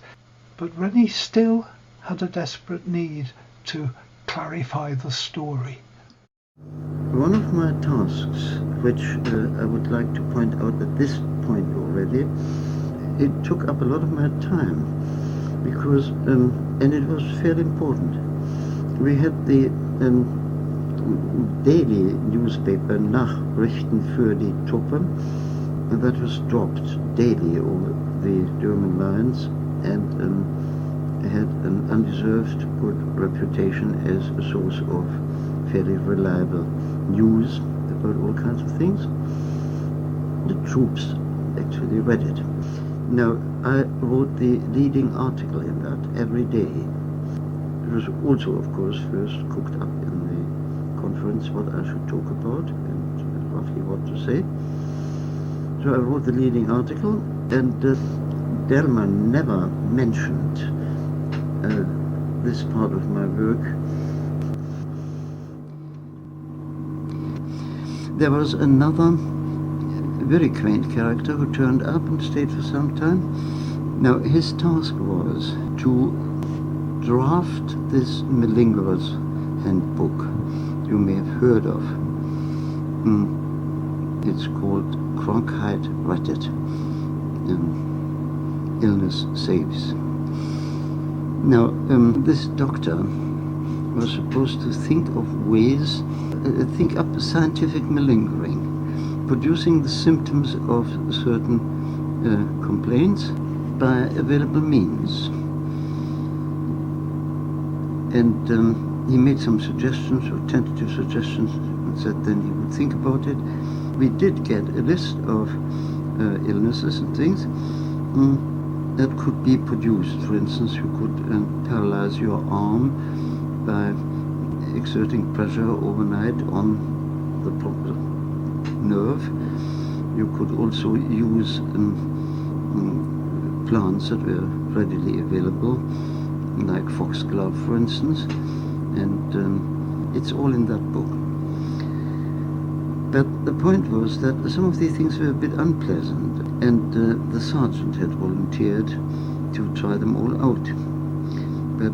But René still had a desperate need to clarify the story. One of my tasks, which I would like to point out at this point already, it took up a lot of my time, because, and it was fairly important. We had the daily newspaper, Nachrichten für die Truppe, that was dropped daily over the German lines and had an undeserved good reputation as a source of fairly reliable news about all kinds of things. The troops actually read it. Now, I wrote the leading article in that every day. It was also, of course, first cooked up in the conference what I should talk about and roughly what to say. So I wrote the leading article, and Delma never mentioned this part of my work. There was another very quaint character who turned up and stayed for some time. Now, his task was to draft this malingerer's handbook you may have heard of. It's called Krankheit rettet, illness saves. Now, this doctor was supposed to think of ways, think up scientific malingering, producing the symptoms of certain complaints by available means. And he made some suggestions, or tentative suggestions, and said then he would think about it. We did get a list of illnesses and things that could be produced. For instance, you could paralyze your arm by exerting pressure overnight on the proper nerve. You could also use plants that were readily available, like foxglove, for instance, and it's all in that book. But the point was that some of these things were a bit unpleasant, and the sergeant had volunteered to try them all out. But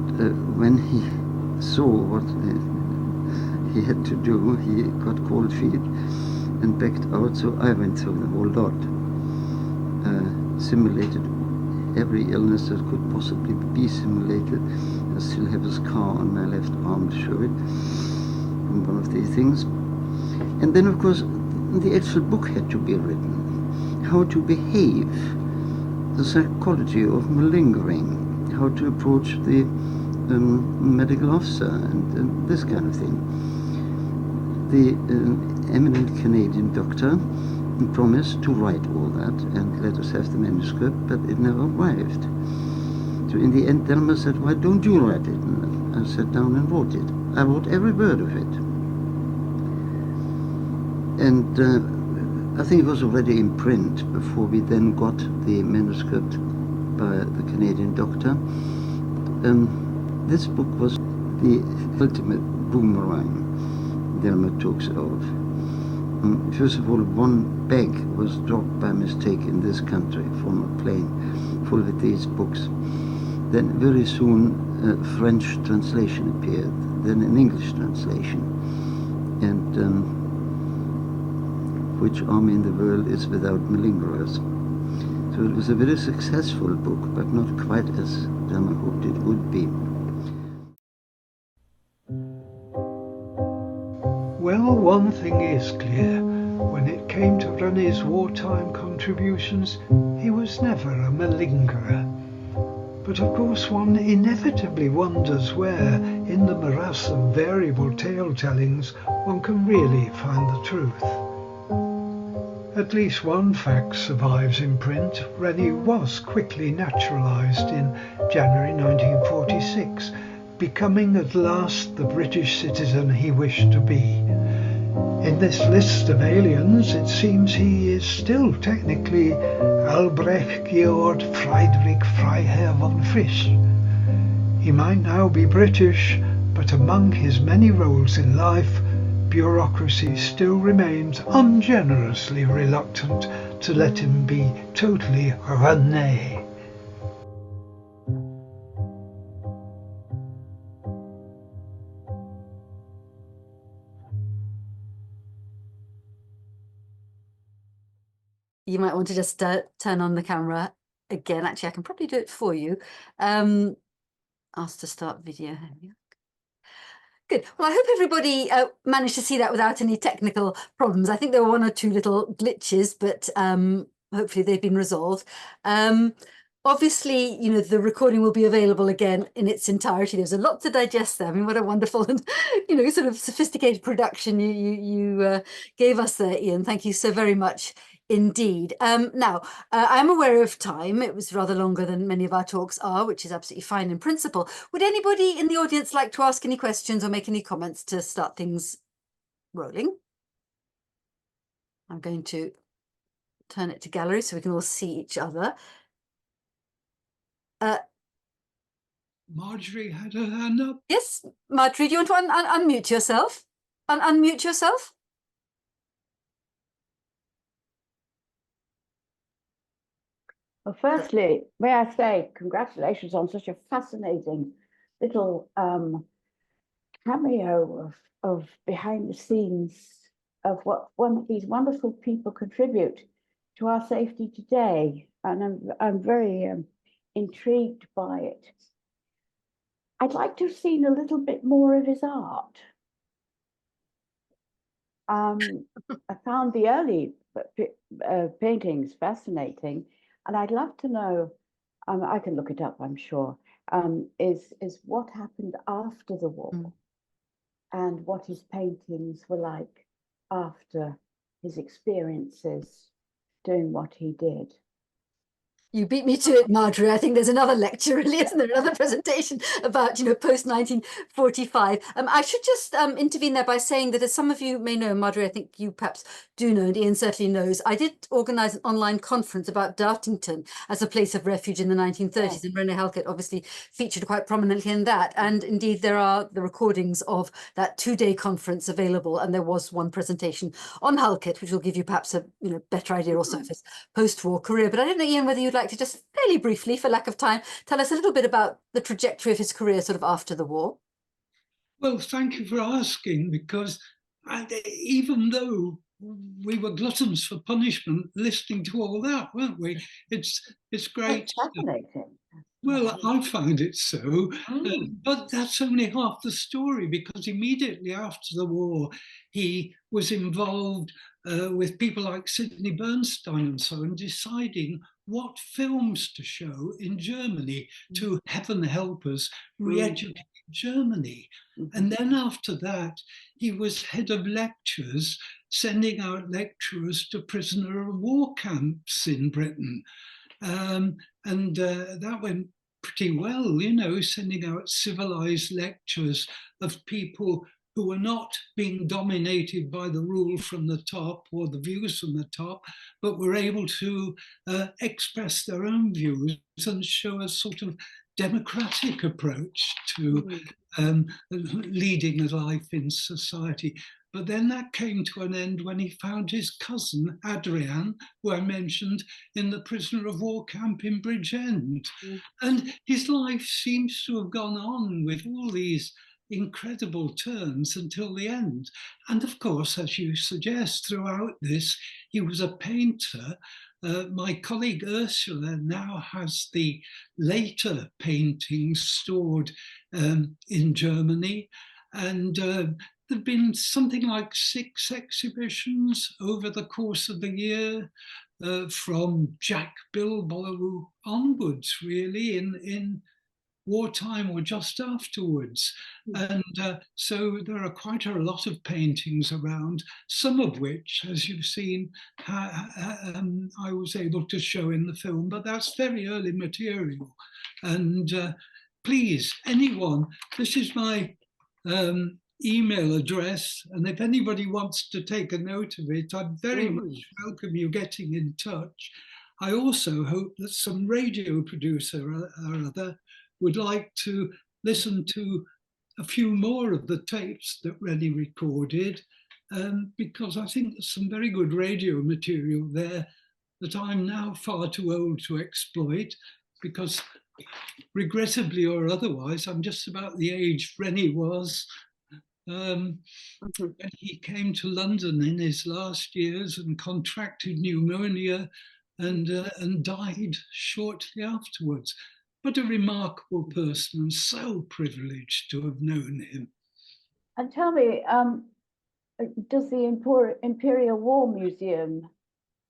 when he saw what he had to do, he got cold feet and backed out, so I went through the whole lot. Simulated every illness that could possibly be simulated. I still have a scar on my left arm to show it from one of these things. And then, of course, the actual book had to be written. How to behave, the psychology of malingering, how to approach the medical officer, and this kind of thing. The eminent Canadian doctor promised to write all that and let us have the manuscript, but it never arrived. So in the end, Delma said, "Why don't you write it?" And I sat down and wrote it. I wrote every word of it. And I think it was already in print before we then got the manuscript by the Canadian doctor. This book was the ultimate boomerang Delma talks of. First of all, one bag was dropped by mistake in this country from a plane full of these books. Then very soon a French translation appeared, then an English translation. And which army in the world is without malingerers? So it was a very successful book, but not quite as Delma hoped it would be. Well, one thing is clear. When it came to René's wartime contributions, he was never a malingerer. But of course one inevitably wonders where, in the morass of variable tale-tellings, one can really find the truth. At least one fact survives in print. René was quickly naturalised in January 1946, becoming at last the British citizen he wished to be. In this list of aliens, it seems he is still technically Albrecht Georg Friedrich Freiherr von Fritsch. He might now be British, but among his many roles in life, bureaucracy still remains ungenerously reluctant to let him be totally René. You might want to just turn on the camera again. Actually, I can probably do it for you. Ask to start video. Good. Well, I hope everybody managed to see that without any technical problems. I think there were one or two little glitches, but hopefully they've been resolved. Obviously, the recording will be available again in its entirety. There's a lot to digest there. I mean, what a wonderful and, sort of sophisticated production you gave us there, Ian. Thank you so very much indeed. Now, I'm aware of time. It was rather longer than many of our talks are, which is absolutely fine in principle. Would anybody in the audience like to ask any questions or make any comments to start things rolling? I'm going to turn it to gallery so we can all see each other. Marjorie had her hand up. Yes, Marjorie, do you want to unmute yourself? Unmute yourself? Well, firstly, may I say congratulations on such a fascinating little cameo of behind the scenes of what one of these wonderful people contribute to our safety today. And I'm very intrigued by it. I'd like to have seen a little bit more of his art. I found the early paintings fascinating, and I'd love to know, I can look it up, I'm sure, is what happened after the war and what his paintings were like after his experiences doing what he did. You beat me to it, Marjorie. I think there's another lecture, really, isn't there? Another presentation about, post-1945. I should just intervene there by saying that, as some of you may know, Marjorie, I think you perhaps do know, and Ian certainly knows, I did organise an online conference about Dartington as a place of refuge in the 1930s, and René Halkett obviously featured quite prominently in that. And indeed, there are the recordings of that two-day conference available, and there was one presentation on Halkett, which will give you perhaps a better idea also of his post-war career. But I don't know, Ian, whether you'd like to just fairly briefly, for lack of time, tell us a little bit about the trajectory of his career sort of after the war. Well, thank you for asking, because even though we were gluttons for punishment listening to all that, weren't we? It's great. Fascinating. Well, I find it so, but that's only half the story, because immediately after the war, he was involved with people like Sidney Bernstein and so on, deciding what films to show in Germany to, heaven help us, re-educate Germany. And then after that, he was head of lectures, sending out lecturers to prisoner of war camps in Britain. That went pretty well, sending out civilized lectures of people who were not being dominated by the rule from the top or the views from the top, but were able to express their own views and show a sort of democratic approach to leading a life in society. But then that came to an end when he found his cousin, Adrian, who I mentioned, in the prisoner of war camp in Bridgend. And his life seems to have gone on with all these incredible turns until the end. And of course, as you suggest, throughout this, he was a painter. My colleague Ursula now has the later paintings stored in Germany. And there've been something like 6 exhibitions over the course of the year, from Jack Bilbo onwards, really, in wartime or just afterwards. And so there are quite a lot of paintings around, some of which, as you've seen, I was able to show in the film, but that's very early material. And please, anyone, this is my email address, and if anybody wants to take a note of it, I'd very much welcome you getting in touch. I also hope that some radio producer or other would like to listen to a few more of the tapes that René recorded, because I think there's some very good radio material there that I'm now far too old to exploit, because regrettably or otherwise, I'm just about the age René was when he came to London in his last years and contracted pneumonia and died shortly afterwards. But a remarkable person, and so privileged to have known him. And tell me, does the Imperial War Museum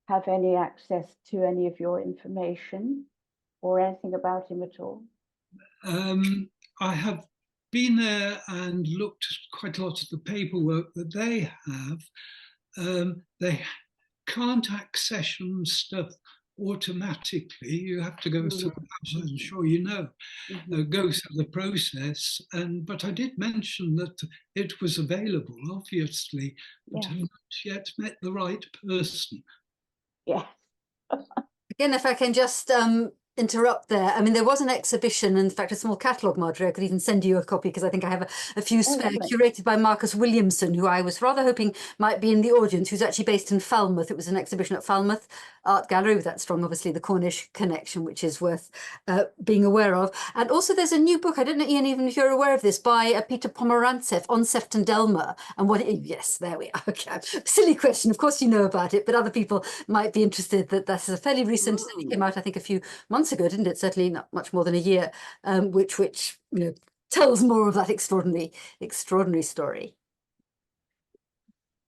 have any access to any of your information or anything about him at all? I have been there and looked at quite a lot of the paperwork that they have. They can't accession stuff automatically. You have to go through, as I'm sure you know, go through the process. But I did mention that it was available, obviously, but have not yet met the right person. Yes. Again, if I can just interrupt there. I mean, there was an exhibition, in fact, a small catalogue, Marjorie. I could even send you a copy because I think I have a few spare, curated by Marcus Williamson, who I was rather hoping might be in the audience, who's actually based in Falmouth. It was an exhibition at Falmouth Art Gallery with that strong, obviously, the Cornish connection, which is worth being aware of. And also there's a new book, I don't know, Ian, even if you're aware of this, by Peter Pomerantsev on Sefton-Delmer. And what yes, there we are. Okay. Silly question. Of course you know about it, but other people might be interested that that's a fairly recent, it came out, I think, a few months ago, didn't it? Certainly not much more than a year, which you know, tells more of that extraordinary story.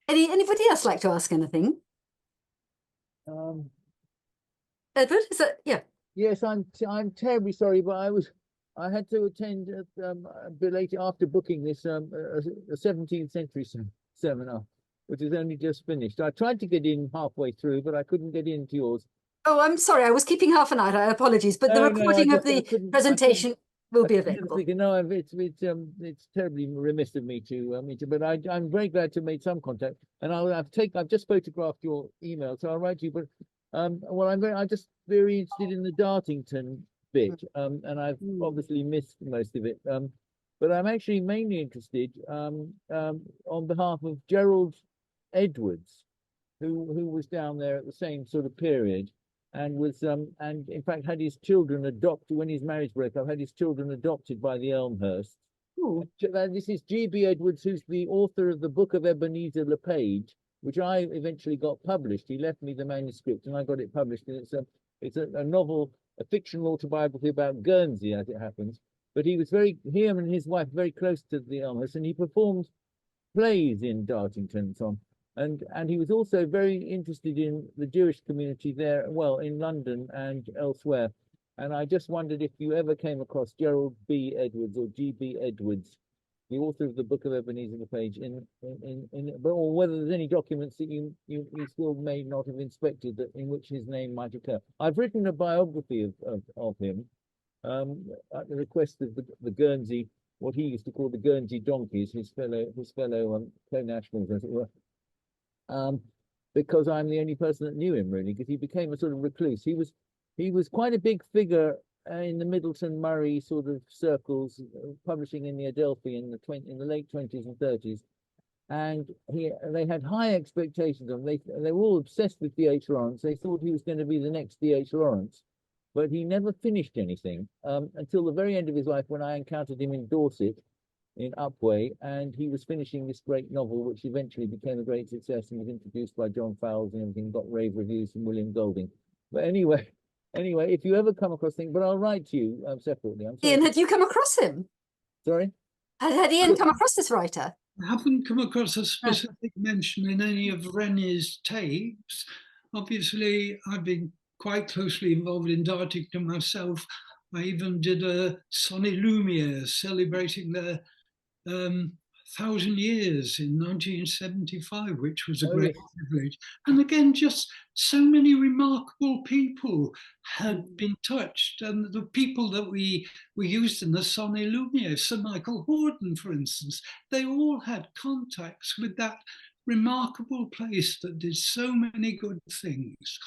Anybody else like to ask anything? Edward, is that Yes, I'm terribly sorry, but I had to attend belated after booking this a 17th century seminar, which is only just finished. I tried to get in halfway through, but I couldn't get into yours. Oh, I'm sorry. I was keeping half an eye. Apologies, but the recording of the presentation will be available. No, it's terribly remiss of me to but I'm very glad to have made some contact, and I've just photographed your email, so I'll write to you. But well, I'm just very interested in the Dartington bit, and I've obviously missed most of it. But I'm actually mainly interested on behalf of Gerald Edwards, who was down there at the same sort of period, and was and in fact had his children adopted when his marriage broke up. Had his children adopted by the Elmhursts. This is G.B. Edwards, who's the author of the Book of Ebenezer LePage, which I eventually got published. He left me the manuscript, and I got it published. And it's a novel, a fictional autobiography about Guernsey, as it happens. But he was him and his wife, very close to the Elmhursts, and he performed plays in Dartington and so on. And he was also very interested in the Jewish community there, well, in London and elsewhere. And I just wondered if you ever came across Gerald B. Edwards or G.B. Edwards, the author of the Book of Ebenezer LePage, or whether there's any documents that you still may not have inspected that in which his name might occur. I've written a biography of him at the request of the Guernsey, what he used to call the Guernsey donkeys, his fellow co-nationals, as it were. Because I'm the only person that knew him, really, because he became a sort of recluse. He was quite a big figure in the Middleton Murray sort of circles, publishing in the Adelphi in the late 20s and 30s, and they had high expectations of him. They were all obsessed with D.H. Lawrence. They thought he was going to be the next D.H. Lawrence, but he never finished anything until the very end of his life, when I encountered him in Dorset, in Upway, and he was finishing this great novel, which eventually became a great success and was introduced by John Fowles and everything, got rave reviews from William Golding. But anyway, if you ever come across things, but I'll write to you separately. I'm sorry. Ian, had you come across him? Sorry? Had Ian come across this writer? I haven't come across a specific mention in any of René's tapes. Obviously, I've been quite closely involved in Dartington myself. I even did a Sonnet Lumiere celebrating their 1,000 years in 1975, which was a great privilege. And again, just so many remarkable people had been touched, and the people that we used in the Sonnet Lumiere, Sir Michael Horden, for instance, they all had contacts with that remarkable place that did so many good things.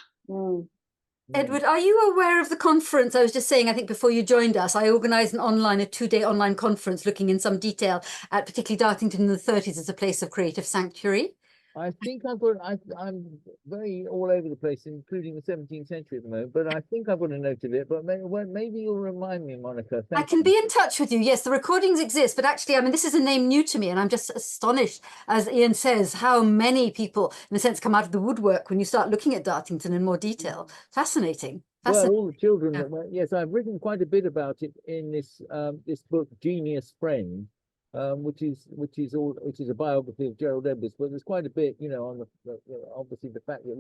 Edward, are you aware of the conference? I was just saying, I think before you joined us, I organised a 2-day online conference looking in some detail at particularly Dartington in the 30s as a place of creative sanctuary. I think I'm very all over the place, including the 17th century at the moment, but I think I've got a note of it. But maybe you'll remind me, Monica. I can be in touch with you. Yes, the recordings exist, but actually, I mean, this is a name new to me, and I'm just astonished, as Ian says, how many people, in a sense, come out of the woodwork when you start looking at Dartington in more detail. Fascinating. Well, all the children. Yes, I've written quite a bit about it in this book, Genius Friend. which is a biography of Gerald Edwards, but there's quite a bit, on obviously the fact that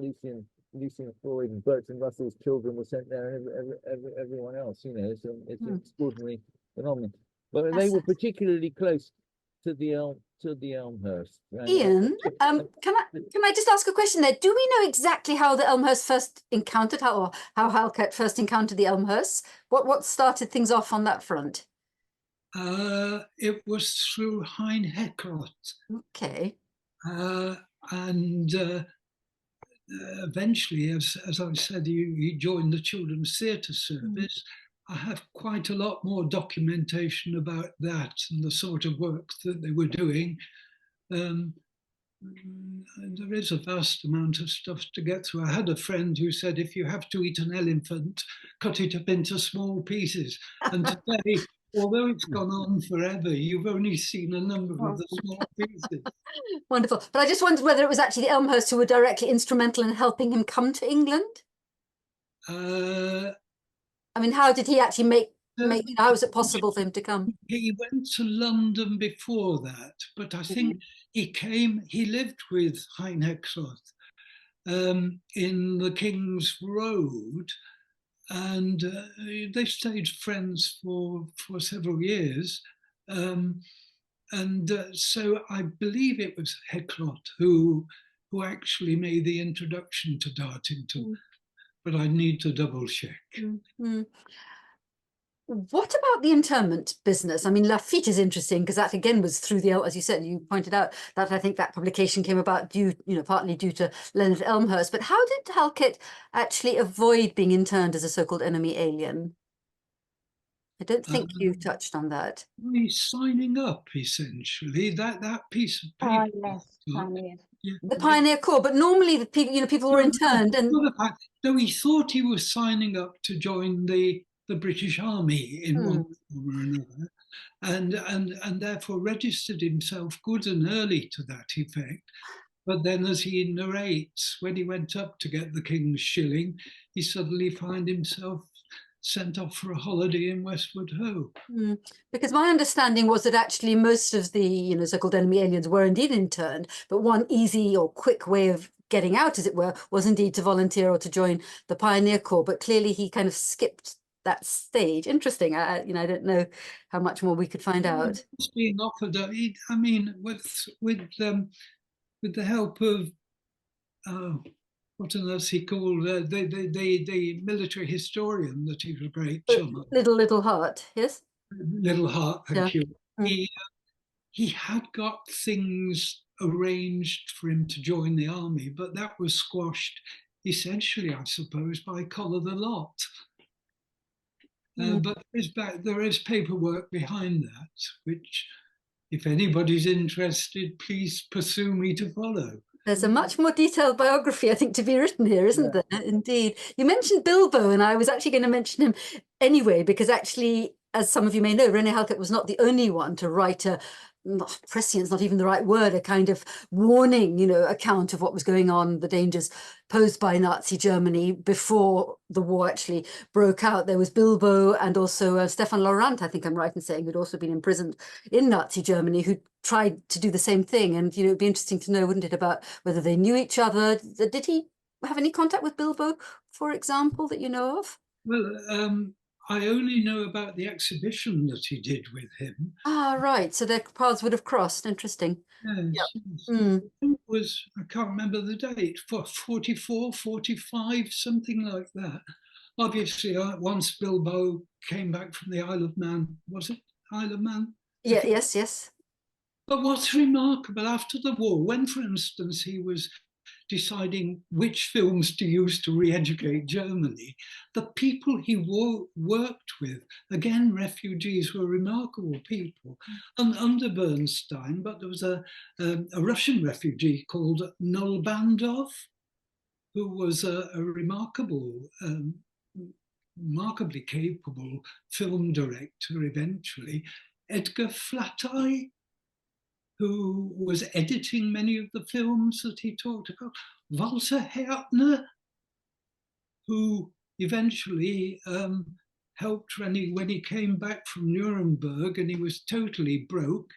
Lucian Freud and Bertrand Russell's children were sent there, and everyone else, it's an extraordinary phenomenon. But they were particularly close to the Elmhurst. Right? Ian, can I just ask a question there? Do we know exactly how the Elmhurst first encountered, how Halkett first encountered the Elmhurst? What started things off on that front? It was through Hein Heckroth. Okay. And eventually, as I said, he joined the Children's Theatre Service. I have quite a lot more documentation about that and the sort of work that they were doing. And there is a vast amount of stuff to get through. I had a friend who said, if you have to eat an elephant, cut it up into small pieces. And today, although it's gone on forever, you've only seen a number of the small pieces. Wonderful. But I just wondered whether it was actually the Elmhurst who were directly instrumental in helping him come to England. I mean, how did he actually make how was it possible for him to come? He went to London before that, but I think he lived with Hein Heckroth in the King's Road, and they stayed friends for several years. So I believe it was Heckroth who actually made the introduction to Dartington, but I need to double check. What about the internment business? I mean, Lafitte is interesting because that again was through as you said, you pointed out that I think that publication came about partly due to Leonard Elmhurst. But how did Halkett actually avoid being interned as a so-called enemy alien? I don't think you touched on that. He's signing up, essentially. That piece of paper. Yes, Pioneer. Yeah. The Pioneer Corps, but normally the people, people were interned, and no, he thought he was signing up to join the British Army in one form or another, and therefore registered himself good and early to that effect. But then, as he narrates, when he went up to get the King's shilling, he suddenly found himself sent off for a holiday in Westward Ho. Because my understanding was that actually most of the so-called enemy aliens were indeed interned, but one easy or quick way of getting out, as it were, was indeed to volunteer or to join the Pioneer Corps. But clearly he kind of skipped that stage. Interesting. I don't know how much more we could find out. It's being offered. I mean, with the help of what on earth he called the military historian that he was a great chum of. Little Heart, yes. Little Heart, thank you. He had got things arranged for him to join the army, but that was squashed essentially, I suppose, by Collar the Lot. But there is paperwork behind that, which, if anybody's interested, please pursue me to follow. There's a much more detailed biography, I think, to be written here, isn't there? Indeed. You mentioned Bilbo, and I was actually going to mention him anyway, because actually, as some of you may know, René Halkett was not the only one to write prescience, not even the right word, a kind of warning, account of what was going on, the dangers posed by Nazi Germany before the war actually broke out. There was Bilbo and also Stefan Laurent, I think I'm right in saying, who'd also been imprisoned in Nazi Germany, who tried to do the same thing. And, it'd be interesting to know, wouldn't it, about whether they knew each other. Did he have any contact with Bilbo, for example, that you know of? Well, I only know about the exhibition that he did with him. Ah, right. So their paths would have crossed. Interesting. Yes. It was, I can't remember the date, 44, 45, something like that. Obviously, once Bilbo came back from the Isle of Man, was it Isle of Man? Yeah, yes. But what's remarkable, after the war, when, for instance, he was deciding which films to use to re-educate Germany, the people he worked with, again, refugees, were remarkable people. And under Bernstein, but there was a Russian refugee called Nolbandov, who was a remarkably capable film director eventually. Edgar Flateye, who was editing many of the films that he talked about. Walter Härtner, who eventually helped when he came back from Nuremberg and he was totally broke.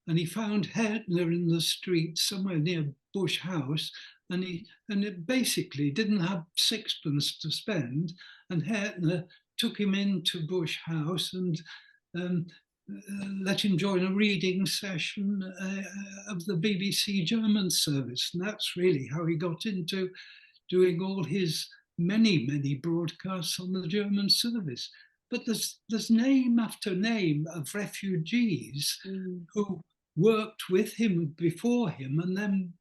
and he found Hertner in the street somewhere near Bush House, and it basically didn't have sixpence to spend, and Hertner took him into Bush House and let him join a reading session of the BBC German service, and that's really how he got into doing all his many broadcasts on the German service. But there's name after name of refugees who worked with him before him, and then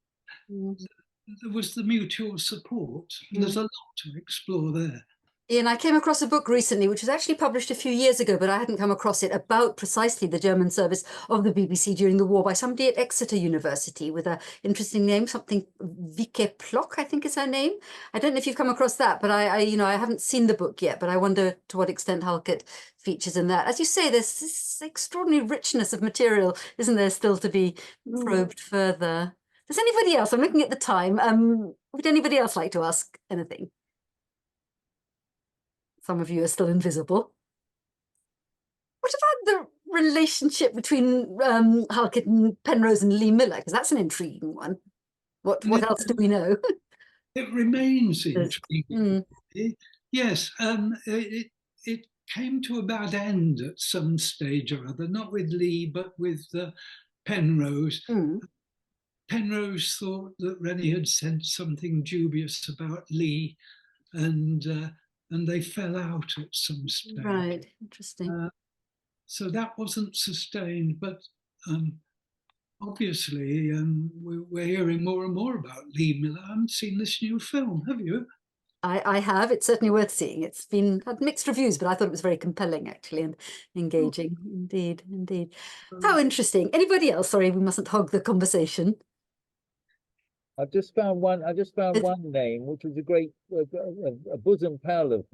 there was the mutual support. There's a lot to explore there. Ian, I came across a book recently, which was actually published a few years ago, but I hadn't come across it, about precisely the German service of the BBC during the war by somebody at Exeter University with an interesting name, something Vike Plock, I think is her name. I don't know if you've come across that, but I haven't seen the book yet, but I wonder to what extent Halkett features in that. As you say, there's this extraordinary richness of material, isn't there, still to be probed further. Does anybody else, I'm looking at the time, would anybody else like to ask anything? Some of you are still invisible. What about the relationship between Halkett and Penrose and Lee Miller? Because that's an intriguing one. What else do we know? It remains intriguing. Yes, it came to a bad end at some stage or other, not with Lee, but with Penrose. Penrose thought that René had said something dubious about Lee, and they fell out at some stage. Right, interesting. So that wasn't sustained, but obviously we're hearing more and more about Lee Miller. I haven't seen this new film, have you? I have. It's certainly worth seeing. It's had mixed reviews, but I thought it was very compelling, actually, and engaging. Indeed, indeed. How interesting. Anybody else? Sorry, we mustn't hog the conversation. I've just found one name, which was a great a bosom pal of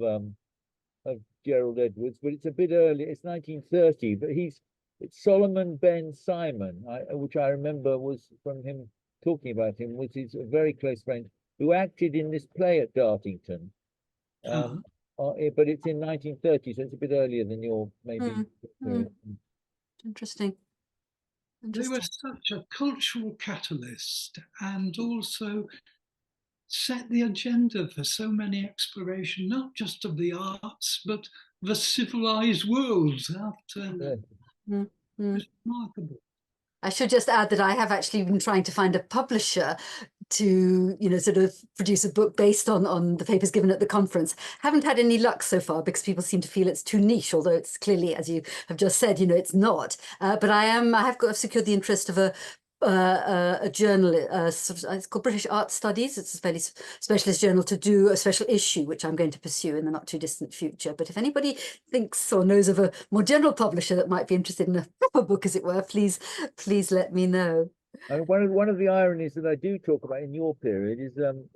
Gerald Edwards, but it's a bit early. It's 1930, but it's Solomon Ben Simon, which I remember was from him talking about him, was his very close friend who acted in this play at Dartington. But it's in 1930, so it's a bit earlier than your maybe. Interesting. They were such a cultural catalyst, and also set the agenda for so many exploration, not just of the arts, but the civilized world after. It's remarkable. I should just add that I have actually been trying to find a publisher to, sort of produce a book based on the papers given at the conference. Haven't had any luck so far because people seem to feel it's too niche, although it's clearly, as you have just said, it's not. But I've secured the interest of a journal, it's called British Art Studies. It's a fairly specialist journal to do a special issue, which I'm going to pursue in the not too distant future. But if anybody thinks or knows of a more general publisher that might be interested in a proper book, as it were, please let me know. One of the ironies that I do talk about in your period is the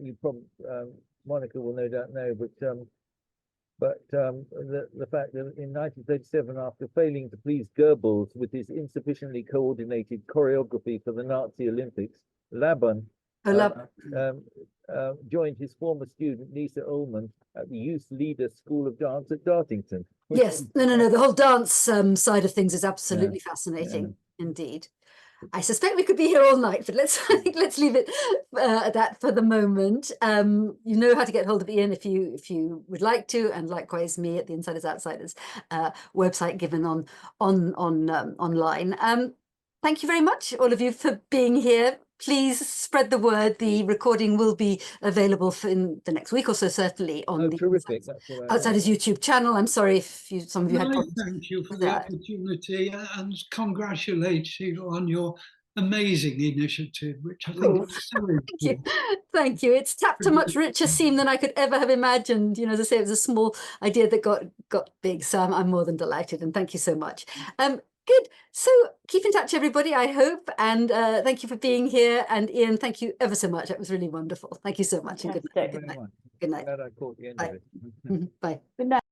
you probably Monica will no doubt know, but the fact that in 1937, after failing to please Goebbels with his insufficiently coordinated choreography for the Nazi Olympics, Laban joined his former student Lisa Ullman at the Youth Leader School of Dance at Dartington. Yes, no. The whole dance side of things is absolutely fascinating indeed. I suspect we could be here all night, but let's leave it at that for the moment. You know how to get hold of Ian if you would like to, and likewise me at the Insiders Outsiders website given online. Thank you very much, all of you, for being here. Please spread the word. The recording will be available in the next week or so, certainly on the Outsiders YouTube channel. I'm sorry if some of you had problems. Thank you for the opportunity, and congratulate you on your amazing initiative, which I think is so important. Thank you. It's tapped a much richer seam than I could ever have imagined. As I say, it was a small idea that got big, so I'm more than delighted, and thank you so much. Good. So keep in touch, everybody, I hope. And thank you for being here. And Ian, thank you ever so much. That was really wonderful. Thank you so much. And good night. Good night. Good night. Glad I caught the end of it. Bye. Good night.